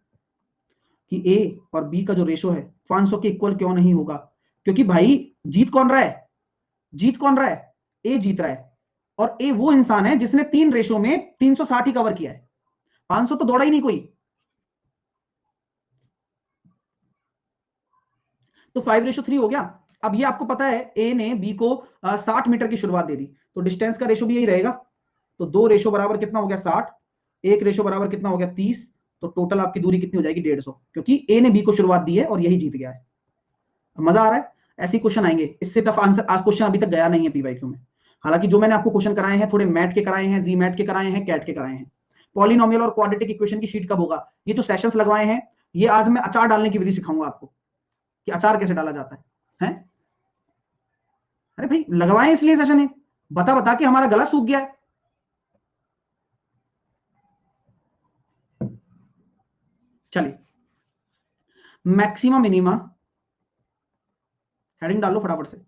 कि ए और बी का जो रेशो है 500 के इक्वल क्यों नहीं होगा, क्योंकि भाई जीत कौन रहा है, जीत कौन रहा है, ए जीत रहा है। और ए वो इंसान है जिसने 3 रेशो में 360 ही कवर किया है, 500 तो दौड़ा ही नहीं कोई। तो 5/3 हो गया। अब ये आपको पता है ए ने बी को 60 मीटर की शुरुआत दे दी, तो डिस्टेंस का रेशो भी यही रहेगा। तो 2 रेशो बराबर कितना हो गया, 60, 1 रेशो बराबर कितना हो गया, 30। तो टोटल आपकी दूरी कितनी हो जाएगी, 150, क्योंकि ए ने बी को शुरुआत दी है और यही जीत गया है। मजा आ रहा है, ऐसे क्वेश्चन आएंगे, इससे टफ आंसर क्वेश्चन अभी तक गया नहीं है पीवाईक्यू में। हालांकि जो मैंने आपको क्वेश्चन कराए हैं थोड़े मैट के कराए हैं, जी मैट के कराए हैं, कैट के कराए हैं। पॉलिनोमियल और क्वाड्रेटिक इक्वेशन की शीट कब होगा, ये जो सेशंस लगवाए हैं, ये आज मैं अचार डालने की विधि सिखाऊंगा आपको कि अचार कैसे डाला जाता है? अरे भाई लगवाए इसलिए सेशन है, बता बता के हमारा गला सूख गया है। चलिए, मैक्सिमम मिनिमा, हेडिंग डालो फटाफट से,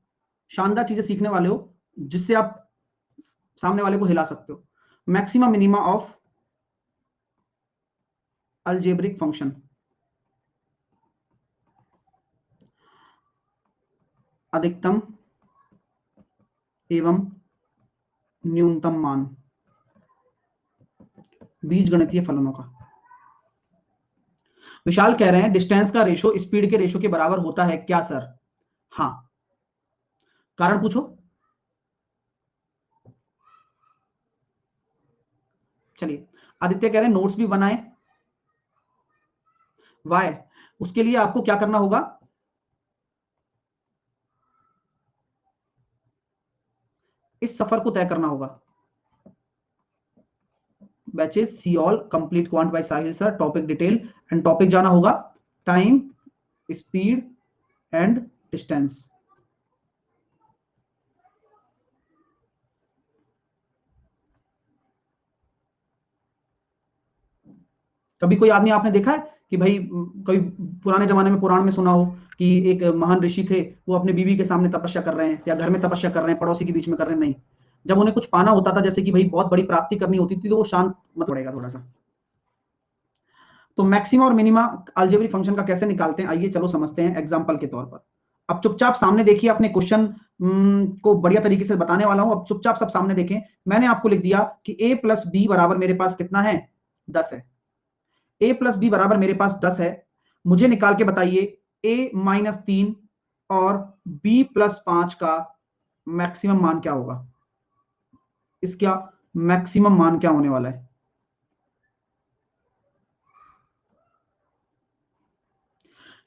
शानदार चीजें सीखने वाले हो जिससे आप सामने वाले को हिला सकते हो। Maximum minima of algebraic function, अधिकतम एवं न्यूनतम मान बीज गणितीय फलनों का। विशाल कह रहे हैं डिस्टेंस का रेशो स्पीड के रेशो के बराबर होता है क्या सर? हाँ, कारण पूछो। चलिए, आदित्य कह रहे हैं नोट्स भी बनाए, वाई, उसके लिए आपको क्या करना होगा, इस सफर को तय करना होगा। Batches see all complete quant by Sahil sir, topic detail, and topic जाना होगा टाइम, स्पीड एंड डिस्टेंस। कभी कोई आदमी आपने देखा है कि भाई कभी पुराने जमाने में पुराण में सुना हो कि एक महान ऋषि थे, वो अपने बीवी के सामने तपस्या कर रहे हैं या घर में तपस्या कर रहे हैं, पड़ोसी के बीच में कर रहे हैं? नहीं, जब उन्हें कुछ पाना होता था, जैसे कि भाई बहुत बड़ी प्राप्ति करनी होती थी, तो वो शांत मत पड़ेगा थोड़ा सा। तो मैक्सिमा और मिनिमा अलजेब्रिक फंक्शन का कैसे निकालते हैं, आइए चलो समझते हैं एग्जांपल के तौर पर। अब चुपचाप सामने देखिए, अपने क्वेश्चन को बढ़िया तरीके से बताने वाला हूं। अब चुपचाप सब सामने देखें। मैंने आपको लिख दिया कि a प्लस बी बराबर मेरे पास कितना है, 10 है। a प्लस बी बराबर मेरे पास 10 है। मुझे निकाल के बताइए a माइनस 3 और b प्लस 5 का मैक्सिमम मान क्या होगा, इसका मैक्सिमम मान क्या होने वाला है।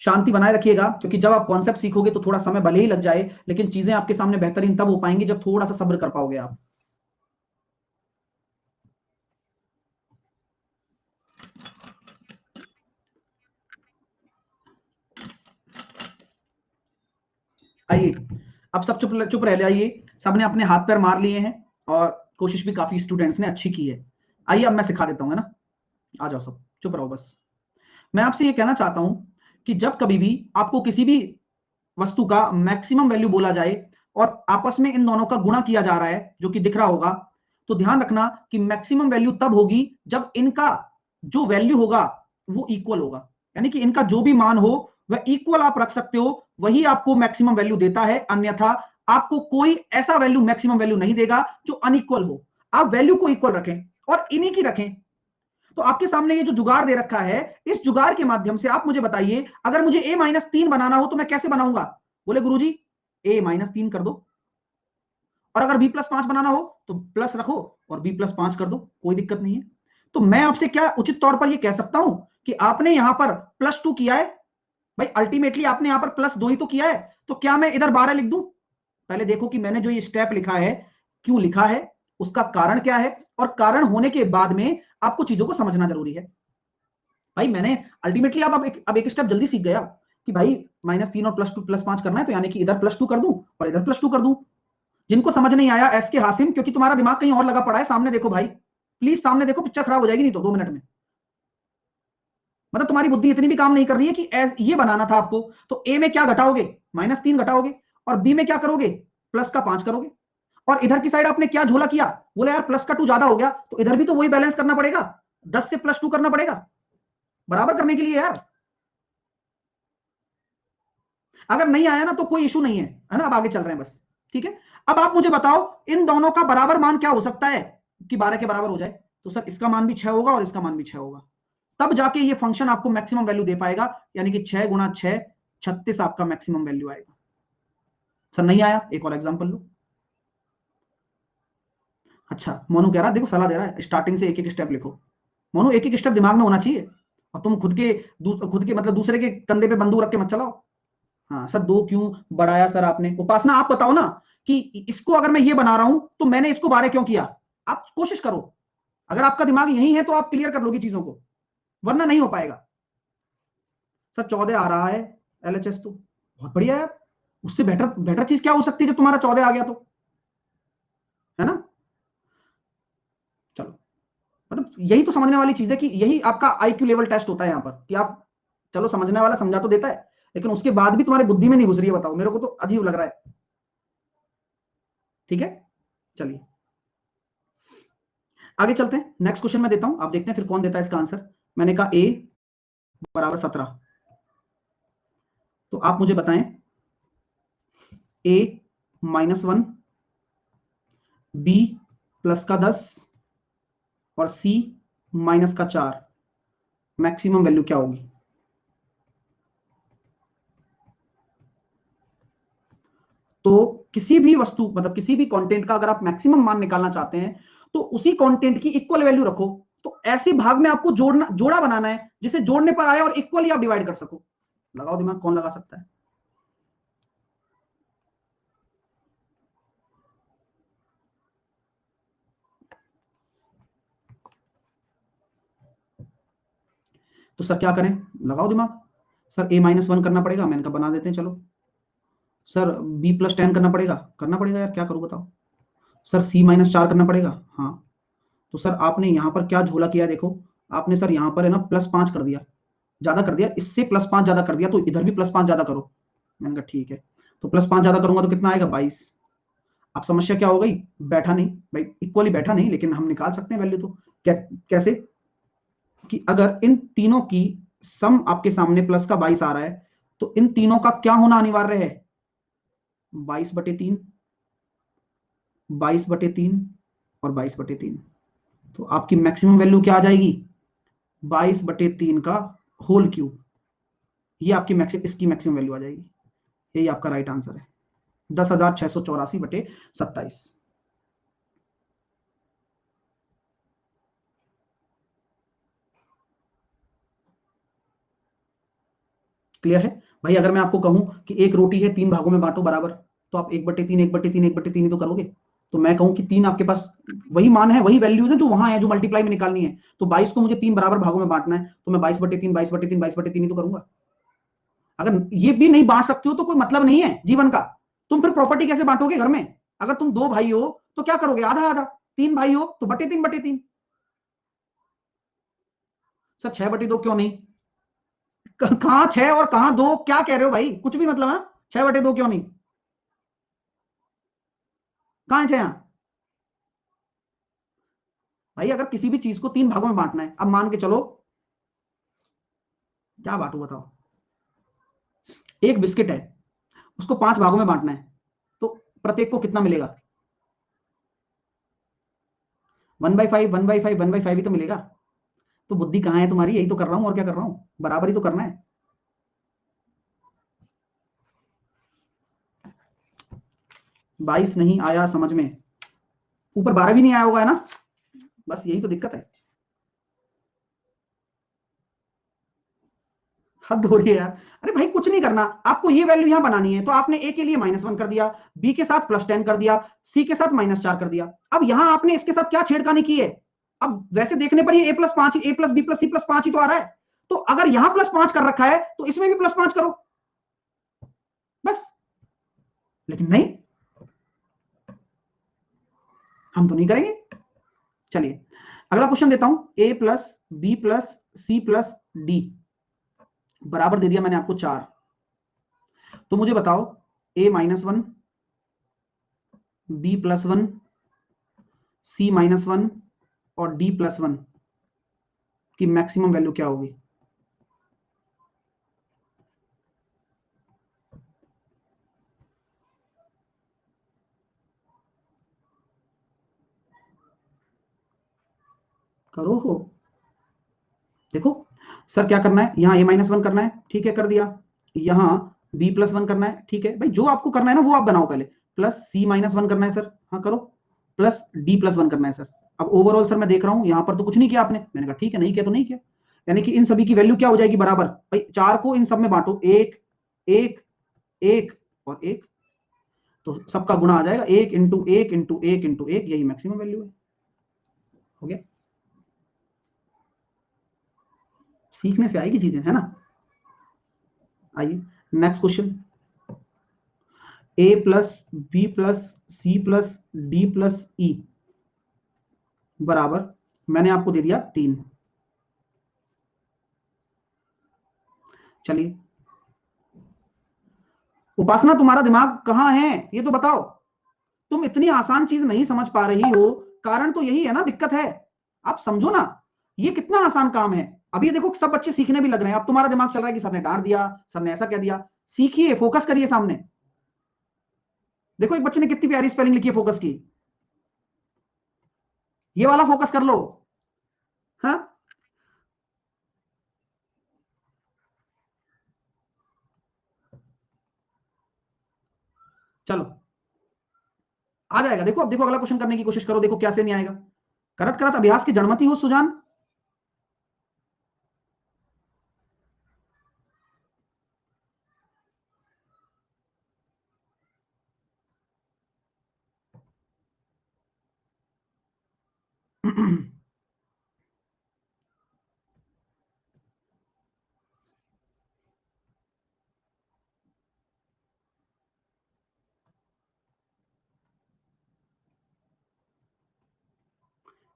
शांति बनाए रखिएगा, क्योंकि जब आप कॉन्सेप्ट सीखोगे तो थोड़ा समय भले ही लग जाए, लेकिन चीजें आपके सामने बेहतरीन तब हो पाएंगी जब थोड़ा सा सब्र कर पाओगे आप। आइए, अब सब चुप चुप रह जाइए। सबने अपने हाथ पैर मार लिए हैं और कोशिश भी काफी स्टूडेंट्स ने अच्छी की है। आइए अब मैं सिखा देता हूं, है ना। आ जाओ सब, चुप रहो बस। मैं आपसे ये कहना चाहता हूं कि जब कभी भी आपको किसी भी वस्तु का मैक्सिमम वैल्यू बोला जाए और आपस में इन दोनों का गुणा किया जा रहा है, जो कि दिख रहा होगा, तो ध्यान रखना कि मैक्सिमम वैल्यू तब होगी जब इनका जो वैल्यू होगा वो इक्वल होगा। यानी कि इनका जो भी मान हो वह इक्वल आप रख सकते हो, वही आपको मैक्सिमम वैल्यू देता है। अन्यथा आपको कोई ऐसा वैल्यू मैक्सिमम वैल्यू नहीं देगा जो अनइक्वल हो। आप वैल्यू को इक्वल रखें और इन्हीं की रखें। तो आपके सामने ये जो जुगाड़ दे रखा है, इस जुगाड़ के माध्यम से आप मुझे बताइए, अगर मुझे a माइनस 3 बनाना हो तो मैं कैसे बनाऊंगा। बोले गुरुजी a माइनस 3 कर दो, और अगर b प्लस 5 बनाना हो तो प्लस रखो और b प्लस 5 कर दो, कोई दिक्कत नहीं है। तो मैं आपसे क्या उचित तौर पर यह कह सकता हूं कि आपने यहां पर +2 किया है, भाई अल्टीमेटली आपने यहां पर +2 ही तो किया है, तो क्या मैं इधर 12 लिख दूं। पहले देखो कि मैंने जो ये स्टेप लिखा है क्यों लिखा है, उसका कारण क्या है, और कारण होने के बाद में आपको चीजों को समझना जरूरी है। भाई मैंने अल्टीमेटली अब एक स्टेप जल्दी सीख गया कि भाई -3 और +2 +5 करना है, तो यानी कि इधर +2 कर दूं और इधर +2 कर दूं। जिनको समझ नहीं आया एस के हासिम, क्योंकि तुम्हारा दिमाग कहीं और लगा पड़ा है, सामने देखो भाई, प्लीज सामने देखो, पिक्चर खराब हो जाएगी नहीं तो 2 मिनट में। मतलब तुम्हारी बुद्धि इतनी भी काम नहीं कर रही है कि ये बनाना था आपको, तो ए में क्या घटाओगे, -3 घटाओगे, और बी में क्या करोगे, +5 करोगे। और इधर की साइड आपने क्या झोला किया, बोले यार +2 ज्यादा हो गया, तो इधर भी तो वही बैलेंस करना पड़ेगा, 10 से +2 करना पड़ेगा बराबर करने के लिए यार। अगर नहीं आया ना तो कोई इशू नहीं है ना, अब आगे चल रहे हैं बस, ठीक है। अब आप मुझे बताओ इन दोनों का बराबर मान क्या हो सकता है कि 12 के बराबर हो जाए। तो सर इसका मान भी 6 होगा और इसका मान भी 6 होगा, तब जाके ये फंक्शन आपको मैक्सिमम वैल्यू दे पाएगा। यानी कि 6 गुणा 6 36 आपका मैक्सिमम वैल्यू आएगा। सर नहीं आया, एक और एग्जांपल लो। अच्छा मोनू कह रहा है, देखो सलाह दे रहा है, स्टार्टिंग से एक एक स्टेप लिखो। मोनू एक एक स्टेप दिमाग में होना चाहिए, और तुम खुद के मतलब दूसरे के कंधे पे बंदूक रख के मत चलाओ। हाँ सर, 2 क्यों बढ़ाया सर आपने। उपासना आप बताओ ना कि इसको अगर मैं ये बना रहा हूं तो मैंने इसको 12 क्यों किया। आप कोशिश करो, अगर आपका दिमाग यही है तो आप क्लियर कर लोगे चीजों को, वरना नहीं हो पाएगा। सर 14 आ रहा है एलएचएस, तो बहुत बढ़िया यार, उससे बेटर बेटर चीज क्या हो सकती है जब तुम्हारा 14 आ गया तो, है ना। चलो, मतलब यही तो समझने वाली चीज है कि यही आपका आईक्यू लेवल टेस्ट होता है यहाँ पर, कि आप चलो समझने वाला समझा तो देता है, लेकिन उसके बाद भी तुम्हारी बुद्धि में नहीं घुस रही है। बताओ, मेरे को तो अजीब लग रहा है। ठीक है, चलिए आगे चलते हैं। नेक्स्ट क्वेश्चन मैं देता हूं, आप देखते हैं फिर कौन देता है इसका आंसर। मैंने कहा a बराबर 17, तो आप मुझे बताएं a -1, b +10 और c -4 मैक्सिमम वैल्यू क्या होगी। तो किसी भी वस्तु मतलब किसी भी कंटेंट का अगर आप मैक्सिमम मान निकालना चाहते हैं तो उसी कंटेंट की इक्वल वैल्यू रखो। तो ऐसे भाग में आपको जोड़ा बनाना है जिसे जोड़ने पर आए और इक्वली आप डिवाइड कर सको। लगाओ दिमाग, कौन लगा सकता है। तो सर क्या करें, लगाओ दिमाग। सर a -1 करना पड़ेगा, मैंने कहा बना देते हैं चलो। सर b+10 करना पड़ेगा यार, क्या करूं बताओ। सर c -4 करना पड़ेगा, हाँ। तो सर आपने यहां पर क्या झोला किया देखो, आपने सर यहां पर है ना +5 कर दिया, ज्यादा कर दिया, इससे +5 ज्यादा कर दिया, तो इधर भी +5 ज्यादा करो। मैंने कहा ठीक है, तो +5 ज्यादा करूंगा तो कितना आएगा 22। अब समस्या क्या हो गई, बैठा नहीं भाई, इक्वली बैठा नहीं, लेकिन हम निकाल सकते हैं वैल्यू तो। कैसे कि अगर इन तीनों की सम आपके सामने प्लस का 22 आ रहा है, तो इन तीनों का क्या होना अनिवार्य है, 22/3, 22/3 और 22/3। तो आपकी मैक्सिमम वैल्यू क्या आ जाएगी, 22/3 का होल क्यूब। ये आपकी मैक्सिमम, इसकी मैक्सिमम वैल्यू आ जाएगी। यही आपका राइट आंसर है, 10,684/27। क्लियर है भाई? अगर मैं आपको कहूं कि एक रोटी है 3 भागों में बांटो बराबर, तो आप 1/3, 1/3, 1/3 ही तो करोगे। तो मैं कहूं कि 3 आपके पास वही मान है, वही वैल्यूज है जो वहां है, जो मल्टीप्लाई में निकालनी है। तो 22 को मुझे 3 बराबर भागों में बांटना है, तो मैं 22/3, 22/3, 22/3 ही तो करूंगा। अगर ये भी नहीं बांट सकते हो तो कोई मतलब नहीं है जीवन का। तुम फिर प्रॉपर्टी कैसे बांटोगे घर में? अगर तुम 2 भाई हो तो क्या करोगे, आधा आधा। 3 भाई हो तो /3/3। सर 6/2 क्यों नहीं? कहां 6 और कहां 2, क्या कह रहे हो भाई, कुछ भी मतलब है। 6/2 क्यों नहीं? कहां है 6 यहां? भाई अगर किसी भी चीज को 3 भागों में बांटना है, अब मान के चलो, क्या बांटू बताओ। एक बिस्किट है, उसको 5 भागों में बांटना है, तो प्रत्येक को कितना मिलेगा, 1/5, 1/5, 1/5 ही तो मिलेगा। तो बुद्धि कहां है तुम्हारी, यही तो कर रहा हूं, और क्या कर रहा हूं, बराबर ही तो करना है। 22 नहीं आया समझ में, ऊपर 12 भी नहीं आया होगा, है ना? बस यही तो दिक्कत है, हद हो रही है यार। अरे भाई कुछ नहीं करना, आपको ये वैल्यू यहां बनानी है, तो आपने ए के लिए -1 कर दिया, बी के साथ +10 कर दिया, सी के साथ -4 कर दिया। अब यहां आपने इसके साथ क्या छेड़खानी की है? अब वैसे देखने पर ये a+5, a+b+c+5 ही तो आ रहा है। तो अगर यहां +5 कर रखा है, तो इसमें भी +5 करो, बस। लेकिन नहीं, हम तो नहीं करेंगे। चलिए अगला क्वेश्चन देता हूं, a+b+c+d बराबर दे दिया मैंने आपको 4। तो मुझे बताओ, a-1, b+1, c-1 और d+1 की मैक्सिमम वैल्यू क्या होगी? करो हो, देखो सर क्या करना है, यहाँ a-1 करना है, ठीक है कर दिया। यहाँ b+1 करना है, ठीक है भाई, जो आपको करना है ना वो आप बनाओ पहले। प्लस c-1 करना है सर, हाँ करो। प्लस d+1 करना है सर। अब ओवरऑल सर मैं देख रहा हूं यहाँ पर तो कुछ नहीं किया आपने, मैंने कहा ठीक है, नहीं किया तो नहीं किया। यानी कि इन सभी की वैल्यू क्या हो जाएगी बराबर, भाई 4 को इन सब में बांटो, 1 1 1 और 1, तो सबका गुणा आ जाएगा, 1 × 1 × 1 × 1, यही मैक्सिमम वैल्यू है। हो गया, सीखने से आएगी चीजें, है ना? आइए नेक्स्ट क्वेश्चन, a+b+c+d+e बराबर, मैंने आपको दे दिया 3। चलिए, उपासना तुम्हारा दिमाग कहां है ये तो बताओ। तुम इतनी आसान चीज नहीं समझ पा रही हो, कारण तो यही है ना, दिक्कत है। आप समझो ना, ये कितना आसान काम है। अभी देखो सब बच्चे सीखने भी लग रहे हैं, अब तुम्हारा दिमाग चल रहा है कि सर ने डांट दिया, सर ने ऐसा कह दिया। सीखिए, फोकस करिए सामने। देखो एक बच्चे ने कितनी प्यारी स्पेलिंग लिखी है फोकस की, ये वाला फोकस कर लो। हाँ चलो, आ जाएगा। देखो अब देखो, अगला क्वेश्चन करने की कोशिश करो, देखो कैसे नहीं आएगा। करत करत अभ्यास की जड़मती हो सुजान।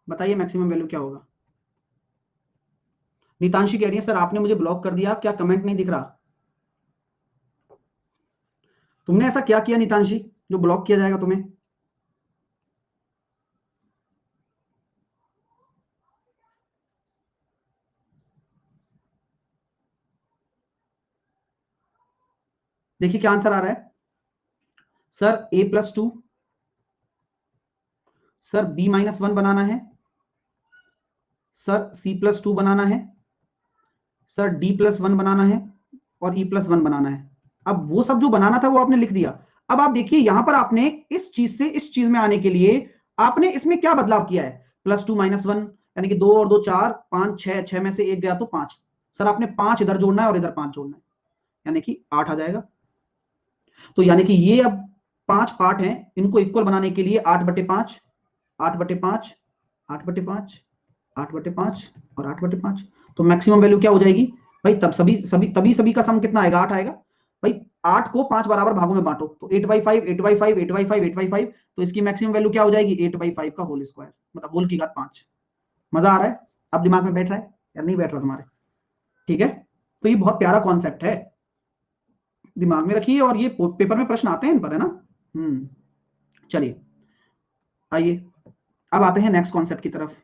बताइए मैक्सिमम वैल्यू क्या होगा? नीतांशी कह रही है सर आपने मुझे ब्लॉक कर दिया, क्या कमेंट नहीं दिख रहा? तुमने ऐसा क्या किया नीतांशी जो ब्लॉक किया जाएगा तुम्हें? देखिए क्या आंसर आ रहा है। सर a+2, सर b-1 बनाना है, सर c+2 बनाना है, सर d+1 बनाना है और e+1 बनाना है। अब वो सब जो बनाना था वो आपने लिख दिया। अब आप देखिए यहां पर आपने इस चीज से इस चीज में आने के लिए आपने इसमें क्या बदलाव किया है? +2 - 1 यानी कि 2 और 2 4, 5 6, 6 में से एक गया तो 5। सर आपने 5 इधर जोड़ना है और इधर 5 जोड़ना है, यानी कि 8 आ जाएगा। तो यानी कि ये अब 5 पार्ट हैं, इनको इक्वल बनाने के लिए 8/5, 8/5, 8/5, 8/5 और 8/5। तो मैक्सिमम वैल्यू क्या हो जाएगी भाई? तब सभी का सम कितना आएगा? 8 आएगा भाई। 8 को 5 बराबर भागों में बांटो तो 8/5, 8/5, 8/5, 8/5, तो इसकी मैक्सिमम वैल्यू क्या हो जाएगी? 8/5 का होल स्क्वायर, मतलब होल की घात 5। मजा आ रहा है? अब दिमाग में बैठ रहा है या नहीं बैठ रहा तुम्हारे? ठीक है, तो ये बहुत प्यारा कॉन्सेप्ट है, दिमाग में रखिए, और ये पेपर में प्रश्न आते हैं इन पर, है ना। चलिए आइए अब आते हैं नेक्स्ट कॉन्सेप्ट की तरफ।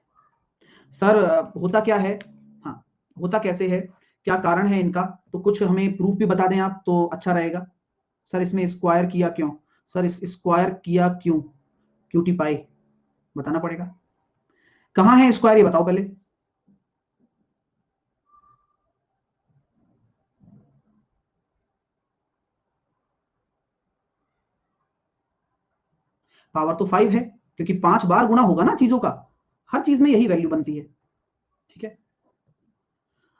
सर होता क्या है, हाँ होता कैसे है, क्या कारण है इनका, तो कुछ हमें प्रूफ भी बता दें आप तो अच्छा रहेगा। सर इसमें स्क्वायर किया क्यों? सर इस स्क्वायर किया क्यों? क्यूटी पाई बताना पड़ेगा। कहाँ है स्क्वायर ये बताओ पहले। पावर तो 5 है, क्योंकि 5 बार गुणा होगा ना चीजों का, हर चीज में यही वैल्यू बनती है। ठीक है,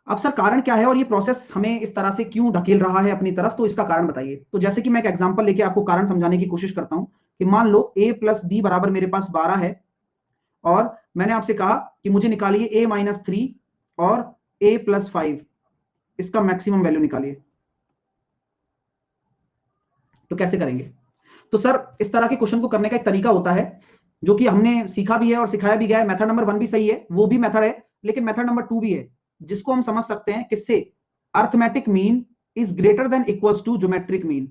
अब सर कारण क्या है और ये प्रोसेस हमें इस तरह से क्यों ढकेल रहा है अपनी तरफ, तो इसका कारण बताइए। तो जैसे कि मैं एक एग्जांपल लेके आपको कारण समझाने की कोशिश करता हूं कि मान लो a+b बराबर मेरे पास 12 है, और मैंने आपसे कहा कि मुझे निकालिए a-3 और a+5, इसका मैक्सिमम वैल्यू निकालिए। तो कैसे करेंगे? तो सर इस तरह के क्वेश्चन को करने का एक तरीका होता है जो कि हमने सीखा भी है और सिखाया भी गया है। मेथड नंबर 1 भी सही है, वो भी मेथड है, लेकिन मेथड नंबर 2 भी है, जिसको हम समझ सकते हैं किससे? Arithmetic mean is greater than equals to geometric mean,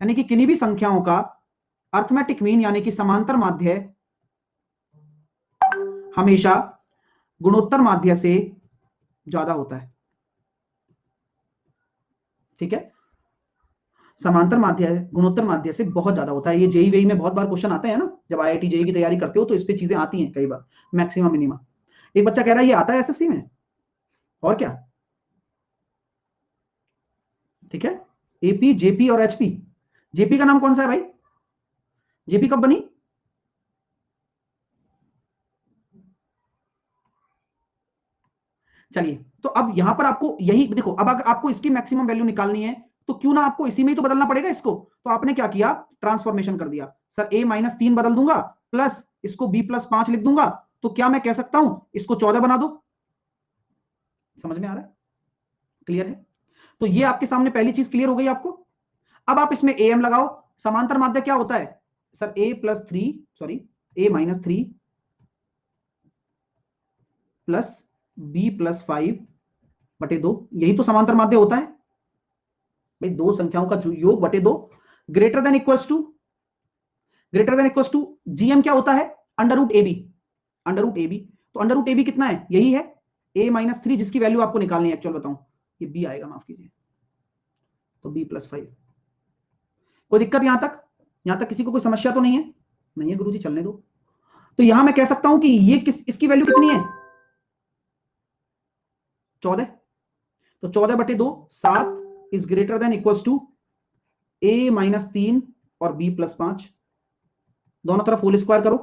यानी कि किन्हीं भी संख्याओं का अर्थमेटिक मीन यानी कि समांतर माध्य हमेशा गुणोत्तर माध्य से ज्यादा होता है। ठीक है, समांतर माध्य गुणोत्तर माध्य से बहुत ज्यादा होता है। ये जेई वेई में बहुत बार क्वेश्चन आता है ना, जब आईआईटी जेई की तैयारी करते हो तो इस पे चीजें आती हैं कई बार, मैक्सिमम मिनिमा। एक बच्चा कह रहा है ये आता है एसएससी में, और क्या? ठीक है, एपी जेपी और एचपी। जेपी का नाम कौन सा है भाई? जेपी कब बनी? चलिए, तो अब यहां पर आपको यही देखो, अब अगर आपको इसकी मैक्सिमम वैल्यू निकालनी है तो क्यों ना आपको इसी में ही तो बदलना पड़ेगा इसको। तो आपने क्या किया? ट्रांसफॉर्मेशन कर दिया। सर a-3 बदल दूंगा, प्लस इसको b+5 लिख दूंगा, तो क्या मैं कह सकता हूं इसको 14 बना दो? समझ में आ रहा है? क्लियर है? तो ये आपके सामने पहली चीज क्लियर हो गई आपको। अब आप इसमें am लगाओ। समांतर माध्य क्या होता है? Sir a+3, sorry a-3 plus b+5/2, यही तो समांतर माध्य होता है भाई। दो संख्याओं का योग बटे 2, greater than equals to, greater than equals to GM क्या होता है? √ab, √ab। तो √ab कितना है? यही है a-3, जिसकी वैल्यू आपको निकालनी है। एक्चुअल बताऊं, ये b आएगा, माफ कीजिए, तो b+5। कोई दिक्कत यहां तक किसी को कोई समस्या तो नहीं है? नहीं है गुरुजी, चलने दो। तो यहां मैं कह सकता हूं कि ये इसकी वैल्यू कितनी है? 14। तो 14/2 7 is greater than equals to a-3 और b+5, दोनों तरफ होल स्क्वायर करो,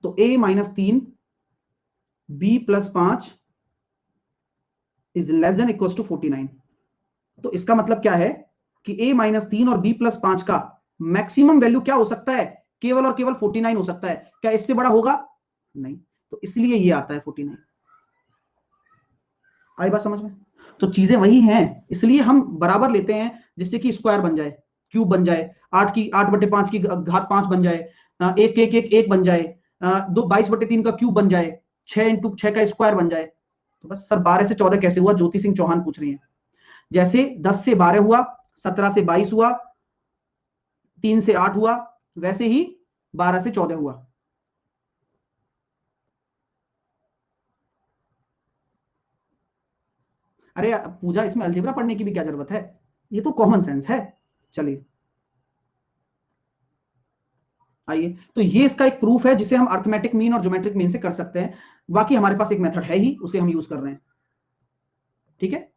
तो a-3 b+5 is less than equals to 49। तो इसका मतलब क्या है कि a-3 और b+5 का मैक्सिमम वैल्यू क्या हो सकता है? केवल और केवल 49 हो सकता है। क्या इससे बड़ा होगा? नहीं, तो इसलिए ये आता है 49। आई बात समझ में? तो चीजें वही हैं, इसलिए हम बराबर लेते हैं जिससे कि स्क्वायर बन जाए, क्यूब बन जाए, 8/5 की घात 5 बन जाए, 1 बन जाए, 22/3 का क्यूब बन जाए, 6 × 6 का स्क्वायर बन जाए। तो बस सर 12 से 14 कैसे हुआ, ज्योति सिंह चौहान पूछ रही है। जैसे 10 से 12 हुआ, 17 से 22 हुआ, 3 से 8 हुआ, वैसे ही 12 से 14 हुआ। अरे पूजा, इसमें अलजेब्रा पढ़ने की भी क्या जरूरत है, ये तो कॉमन सेंस है। चलिए आइए, तो ये इसका एक प्रूफ है जिसे हम अर्थमेटिक मीन और ज्योमेट्रिक मीन से कर सकते हैं। बाकी हमारे पास एक मेथड है ही, उसे हम यूज कर रहे हैं। ठीक है,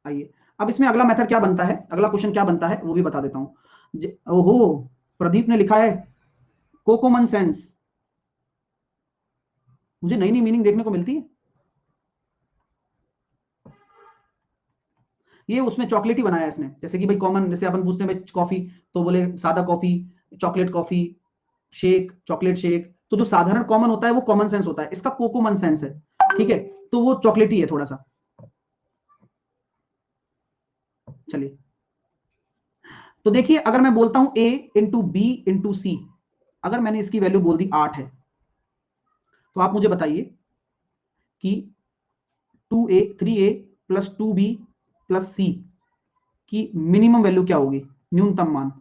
आइए अब इसमें अगला मेथड क्या बनता है, अगला क्वेश्चन क्या बनता है वो भी बता देता हूं। ओहो, प्रदीप ने लिखा है कोकोमन सेंस। मुझे नई नई मीनिंग देखने को मिलती है। ये उसमें चॉकलेट ही बनाया है इसने, जैसे कि भाई कॉमन, जैसे अपन पूछते हैं भाई कॉफी, तो बोले सादा coffee, chocolate coffee, shake, chocolate shake. तो जो साधारण कॉमन होता है वो कॉमन सेंस होता है, इसका कोकोमन सेंस है। ठीक है, तो वो चॉकलेट ही है थोड़ा सा। चलिए, तो देखिए अगर मैं बोलता हूं a इंटू बी इंटू सी, अगर मैंने इसकी वैल्यू बोल दी 8 है, तो आप मुझे बताइए कि 2a 3a plus 2b plus सी की मिनिमम वैल्यू क्या होगी, न्यूनतम मान।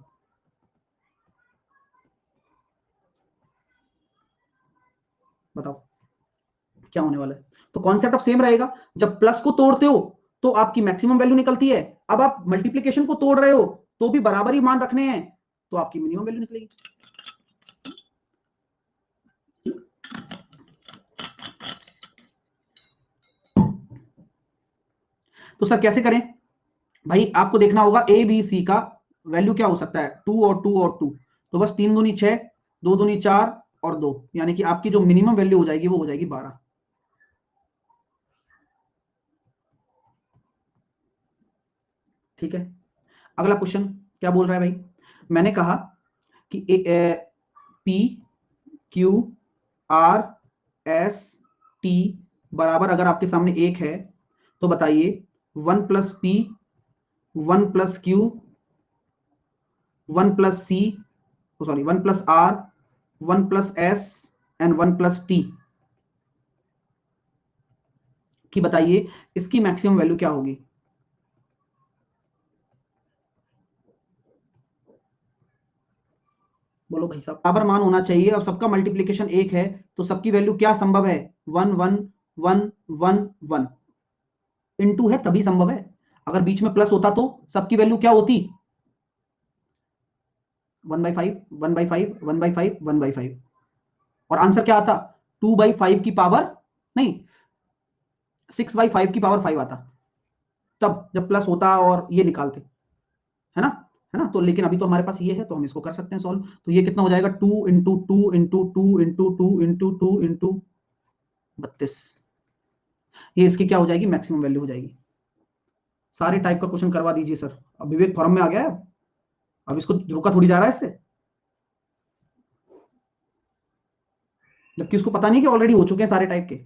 बताओ क्या होने वाला है। तो कॉन्सेप्ट ऑफ सेम रहेगा, जब प्लस को तोड़ते हो तो आपकी मैक्सिमम वैल्यू निकलती है, अब आप मल्टीप्लीकेशन को तोड़ रहे हो तो भी बराबर ही मान रखने हैं, तो आपकी मिनिमम वैल्यू निकलेगी। तो सर कैसे करें भाई, आपको देखना होगा ए बी सी का वैल्यू क्या हो सकता है, 2 और 2 तो बस 3 दूनी 6, 2 दूनी 4 और 2, यानी कि आपकी जो मिनिमम वैल्यू हो जाएगी वो हो जाएगी 12। ठीक है, अगला क्वेश्चन क्या बोल रहा है भाई, मैंने कहा कि P Q R S T बराबर, अगर आपके सामने एक है तो बताइए 1 + p 1 + q 1 + c, sorry 1 + r 1 + s and 1 + t की बताइए इसकी मैक्सिमम वैल्यू क्या होगी। बोलो भाई साहब, बराबर मान होना चाहिए और सबका मल्टीप्लीकेशन एक है, तो सबकी वैल्यू क्या संभव है, 1 1 1 1 1 इनटू है तभी संभव है। अगर बीच में प्लस होता तो सबकी वैल्यू क्या होती, 1/5 1/5 1/5 1/5, और आंसर क्या आता, 2/5 की पावर, नहीं 6/5 की पावर 5 आता, तब जब प्लस होता और ये निकालते, है ना, है ना। तो लेकिन अभी तो हमारे पास ये है तो हम इसको कर सकते हैं सॉल्व। तो ये कितना हो जाएगा, 2 × 2 × 2 × 2 × 2 × 32, ये इसकी क्या हो जाएगी, मैक्सिमम वैल्यू हो जाएगी। सारे टाइप का क्वेश्चन करवा दीजिए सर, अब विवेक फॉरम में आ गया है, अब इसको रोका थोड़ी जा रहा है इससे, जबकि उसको पता नहीं कि ऑलरेडी हो चुके हैं सारे टाइप के।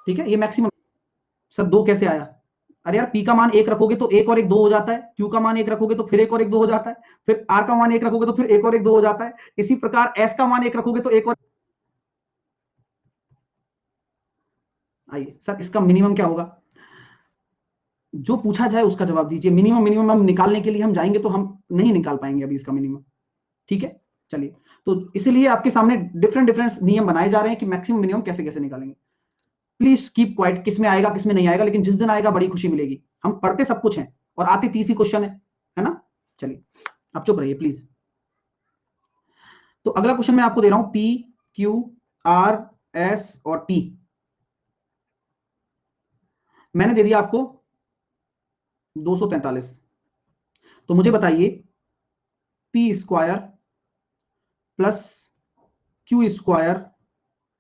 ठीक है, ये मैक्सिमम। सर 2 कैसे आया, अरे यार पी का मान 1 रखोगे तो 1 और 1 2 हो जाता है, क्यू का मान 1 रखोगे तो फिर 1 और 1 2 हो जाता है, फिर आर का मान 1 रखोगे तो फिर 1 और 1 2 हो जाता है, इसी प्रकार एस का मान 1 रखोगे तो 1 और। आइए सर, इसका मिनिमम क्या होगा, जो पूछा जाए उसका जवाब दीजिए। मिनिमम मिनिमम हम निकालने के लिए हम जाएंगे तो हम नहीं निकाल पाएंगे अभी इसका मिनिमम। ठीक है, चलिए, तो इसीलिए आपके सामने डिफरेंट डिफरेंट नियम बनाए जा रहे हैं कि मैक्सिमम मिनिमम कैसे कैसे निकालेंगे। प्लीज कीप क्वाइट, किस में आएगा किस में नहीं आएगा, लेकिन जिस दिन आएगा बड़ी खुशी मिलेगी। हम पढ़ते सब कुछ हैं और आते 30 ही क्वेश्चन है ना। चलिए आप चुप रहिए प्लीज। तो अगला क्वेश्चन मैं आपको दे रहा हूं, पी क्यू आर एस और टी, मैंने दे दिया आपको 243। तो मुझे बताइए p² plus q²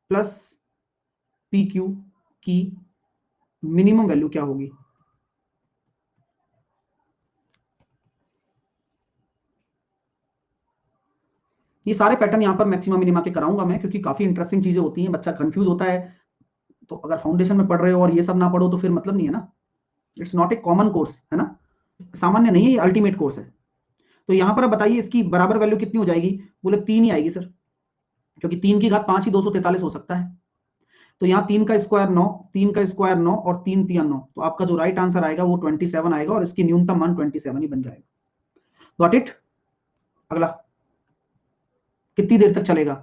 plus pq की मिनिमम वैल्यू क्या होगी। ये सारे पैटर्न यहां पर मैक्सिमम मिनिमा के कराऊंगा मैं, क्योंकि काफी इंटरेस्टिंग चीजें होती हैं, बच्चा कंफ्यूज होता है। तो अगर फाउंडेशन में पढ़ रहे हो और ये सब ना पढ़ो तो फिर मतलब नहीं है ना, it's not a common course, है ना, सामान्य नहीं है, ये अल्टीमेट कोर्स है। तो यहां पर आप बताइए इसकी बराबर वैल्यू कितनी हो जाएगी, बोले 3 ही आएगी सर, क्योंकि 3 की घात 5 ही 243 हो सकता है। तो यहाँ 3 का स्क्वायर 9, 3 का स्क्वायर 9 और 3 3 9, तो आपका जो राइट आंसर आएगा वो 27 आएगा और इसकी न्यूनतम मान 27 ही बन जाएगा। Got it? अगला कितनी देर तक चलेगा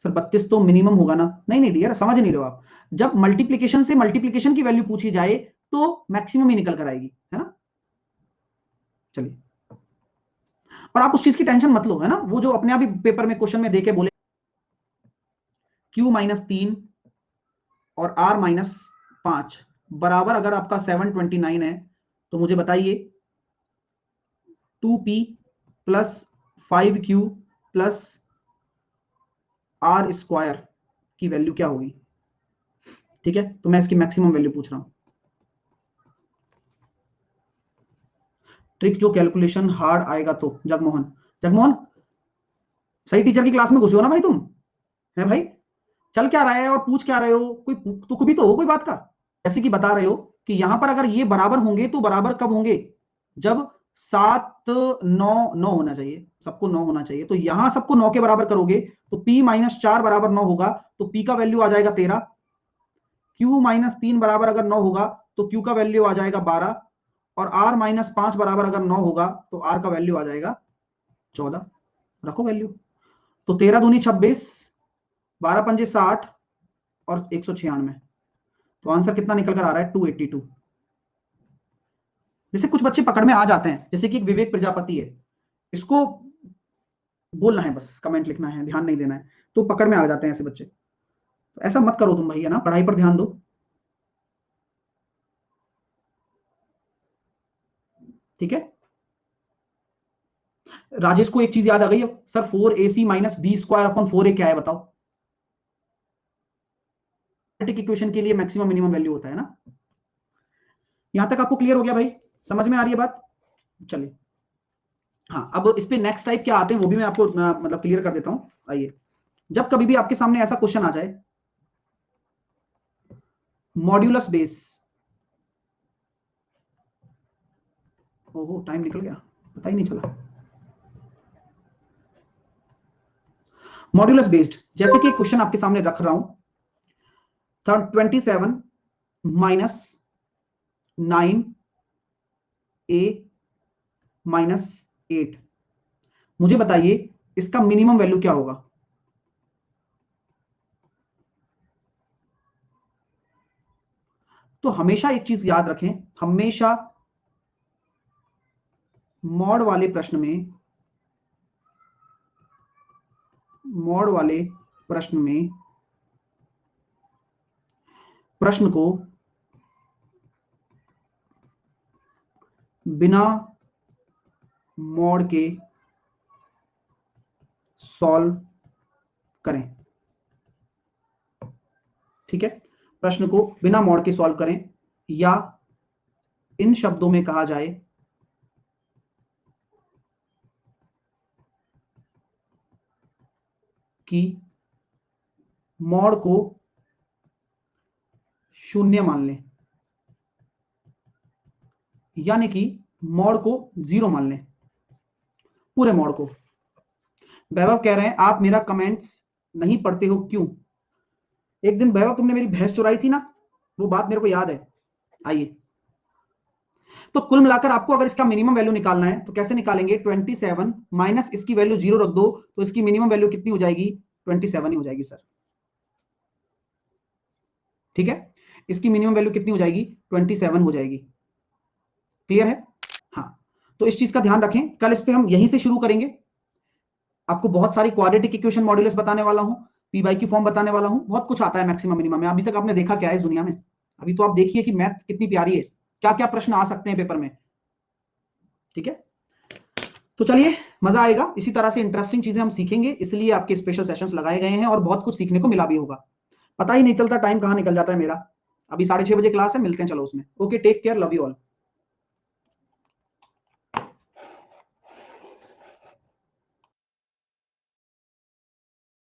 सर? 32 तो मिनिमम होगा ना? नहीं नहीं डियर, समझ नहीं रहे हो आप। जब मल्टीप्लीकेशन से मल्टीप्लीकेशन की वैल्यू पूछी जाए तो मैक्सिमम ही निकल कर आएगी, है ना? चलिए, और आप उस चीज की टेंशन मत लो, है ना? वो जो अपने आप ही पेपर में क्वेश्चन में देके बोले Q माइनस 3 और R माइनस 5 बराबर अगर आपका 729 है तो मुझे बताइए 2P plus 5Q plus R square की वैल्यू क्या होगी? ठीक है, तो मैं इसकी मैक्सिमम वैल्यू पूछ रहा हूं। ट्रिक जो कैलकुलेशन हार्ड आएगा तो जगमोहन, जगमोहन सही टीचर की क्लास में घुसे हो ना भाई तुम? है भाई, चल क्या रहा है और पूछ क्या रहे हो? कोई तुक भी तो हो कोई बात का। जैसे कि बता रहे हो कि यहां पर अगर ये बराबर होंगे तो बराबर कब होंगे? जब 7 9 9 होना चाहिए, सबको 9 होना चाहिए। तो यहां सबको 9 के बराबर करोगे तो P माइनस 4 बराबर 9 होगा, तो P का वैल्यू आ जाएगा 13। Q माइनस 3 बराबर अगर 9 होगा तो Q का वैल्यू आ जाएगा 12, और R माइनस 5 बराबर अगर 9 होगा तो R का वैल्यू आ जाएगा 14। रखो वैल्यू, तो 13 दूनी 26, 12 पंजे 60 और 196, तो आंसर कितना निकल कर आ रहा है? 282। जैसे कुछ बच्चे पकड़ में आ जाते हैं, जैसे कि एक विवेक प्रजापति है, इसको बोलना है बस, कमेंट लिखना है, ध्यान नहीं देना है, तो पकड़ में आ जाते हैं ऐसे बच्चे। तो ऐसा मत करो तुम भाई, है ना? पढ़ाई पर ध्यान दो, ठीक है? राजेश को एक चीज याद आ गई sir, 4AC minus B square upon 4A क्या है बताओ? इक्वेशन के लिए मैक्सिमम मिनिमम वैल्यू होता है ना? यहां तक आपको क्लियर हो गया भाई? समझ में आ रही है बात? चलिए, हाँ, अब इस पे नेक्स्ट टाइप क्या आते हैं वो भी मैं आपको मतलब क्लियर कर देता हूं। आइए, जब कभी भी आपके सामने ऐसा क्वेश्चन आ जाए, मॉड्यूलस बेस, ओहो टाइम निकल गया, पता ही नहीं चला। मॉड्यूलस बेस्ड, जैसे कि क्वेश्चन आपके सामने रख रहा हूं, 27 माइनस 9A माइनस 8, मुझे बताइए इसका मिनिमम वैल्यू क्या होगा? तो हमेशा एक चीज याद रखें, हमेशा मॉड वाले प्रश्न में, मॉड वाले प्रश्न में प्रश्न को बिना मॉड के सॉल्व करें, ठीक है? प्रश्न को बिना मॉड के सॉल्व करें, या इन शब्दों में कहा जाए कि मॉड को शून्य मान लें, यानी कि मॉड को 0 मान लें, पूरे मॉड को। वैभव कह रहे हैं आप मेरा कमेंट्स नहीं पढ़ते हो क्यों? एक दिन वैभव तुमने मेरी भैंस चुराई थी ना, वो बात मेरे को याद है। आइए, तो कुल मिलाकर आपको अगर इसका मिनिमम वैल्यू निकालना है तो कैसे निकालेंगे? 27 माइनस इसकी वैल्यू 0 रख दो, तो इसकी मिनिमम वैल्यू कितनी हो जाएगी? 27 ही हो जाएगी सर, ठीक है? इसकी मिनिमम वैल्यू कितनी हो जाएगी? 27 हो जाएगी। क्लियर है? हाँ, तो इस चीज का ध्यान रखें, कल इस पे हम यहीं से शुरू करेंगे। आपको बहुत सारी क्वाड्रेटिक इक्वेशन मॉड्यूलस बताने वाला हूं, पी बाई क्यू फॉर्म बताने वाला हूं, बहुत कुछ आता है मैक्सिमम मिनिमम में। अभी तक आपने देखा क्या है इस दुनिया में? अभी तो आप देखिए कि मैथ कितनी प्यारी है, क्या क्या प्रश्न आ सकते हैं पेपर में, ठीक है? तो चलिए, मजा आएगा, इसी तरह से इंटरेस्टिंग चीजें हम सीखेंगे, इसलिए आपके स्पेशल सेशंस लगाए गए हैं और बहुत कुछ सीखने को मिला भी होगा। पता ही नहीं चलता टाइम कहां निकल जाता है मेरा। अभी 6:30 बजे क्लास है, मिलते हैं चलो उसमें। Okay, take care, love you all.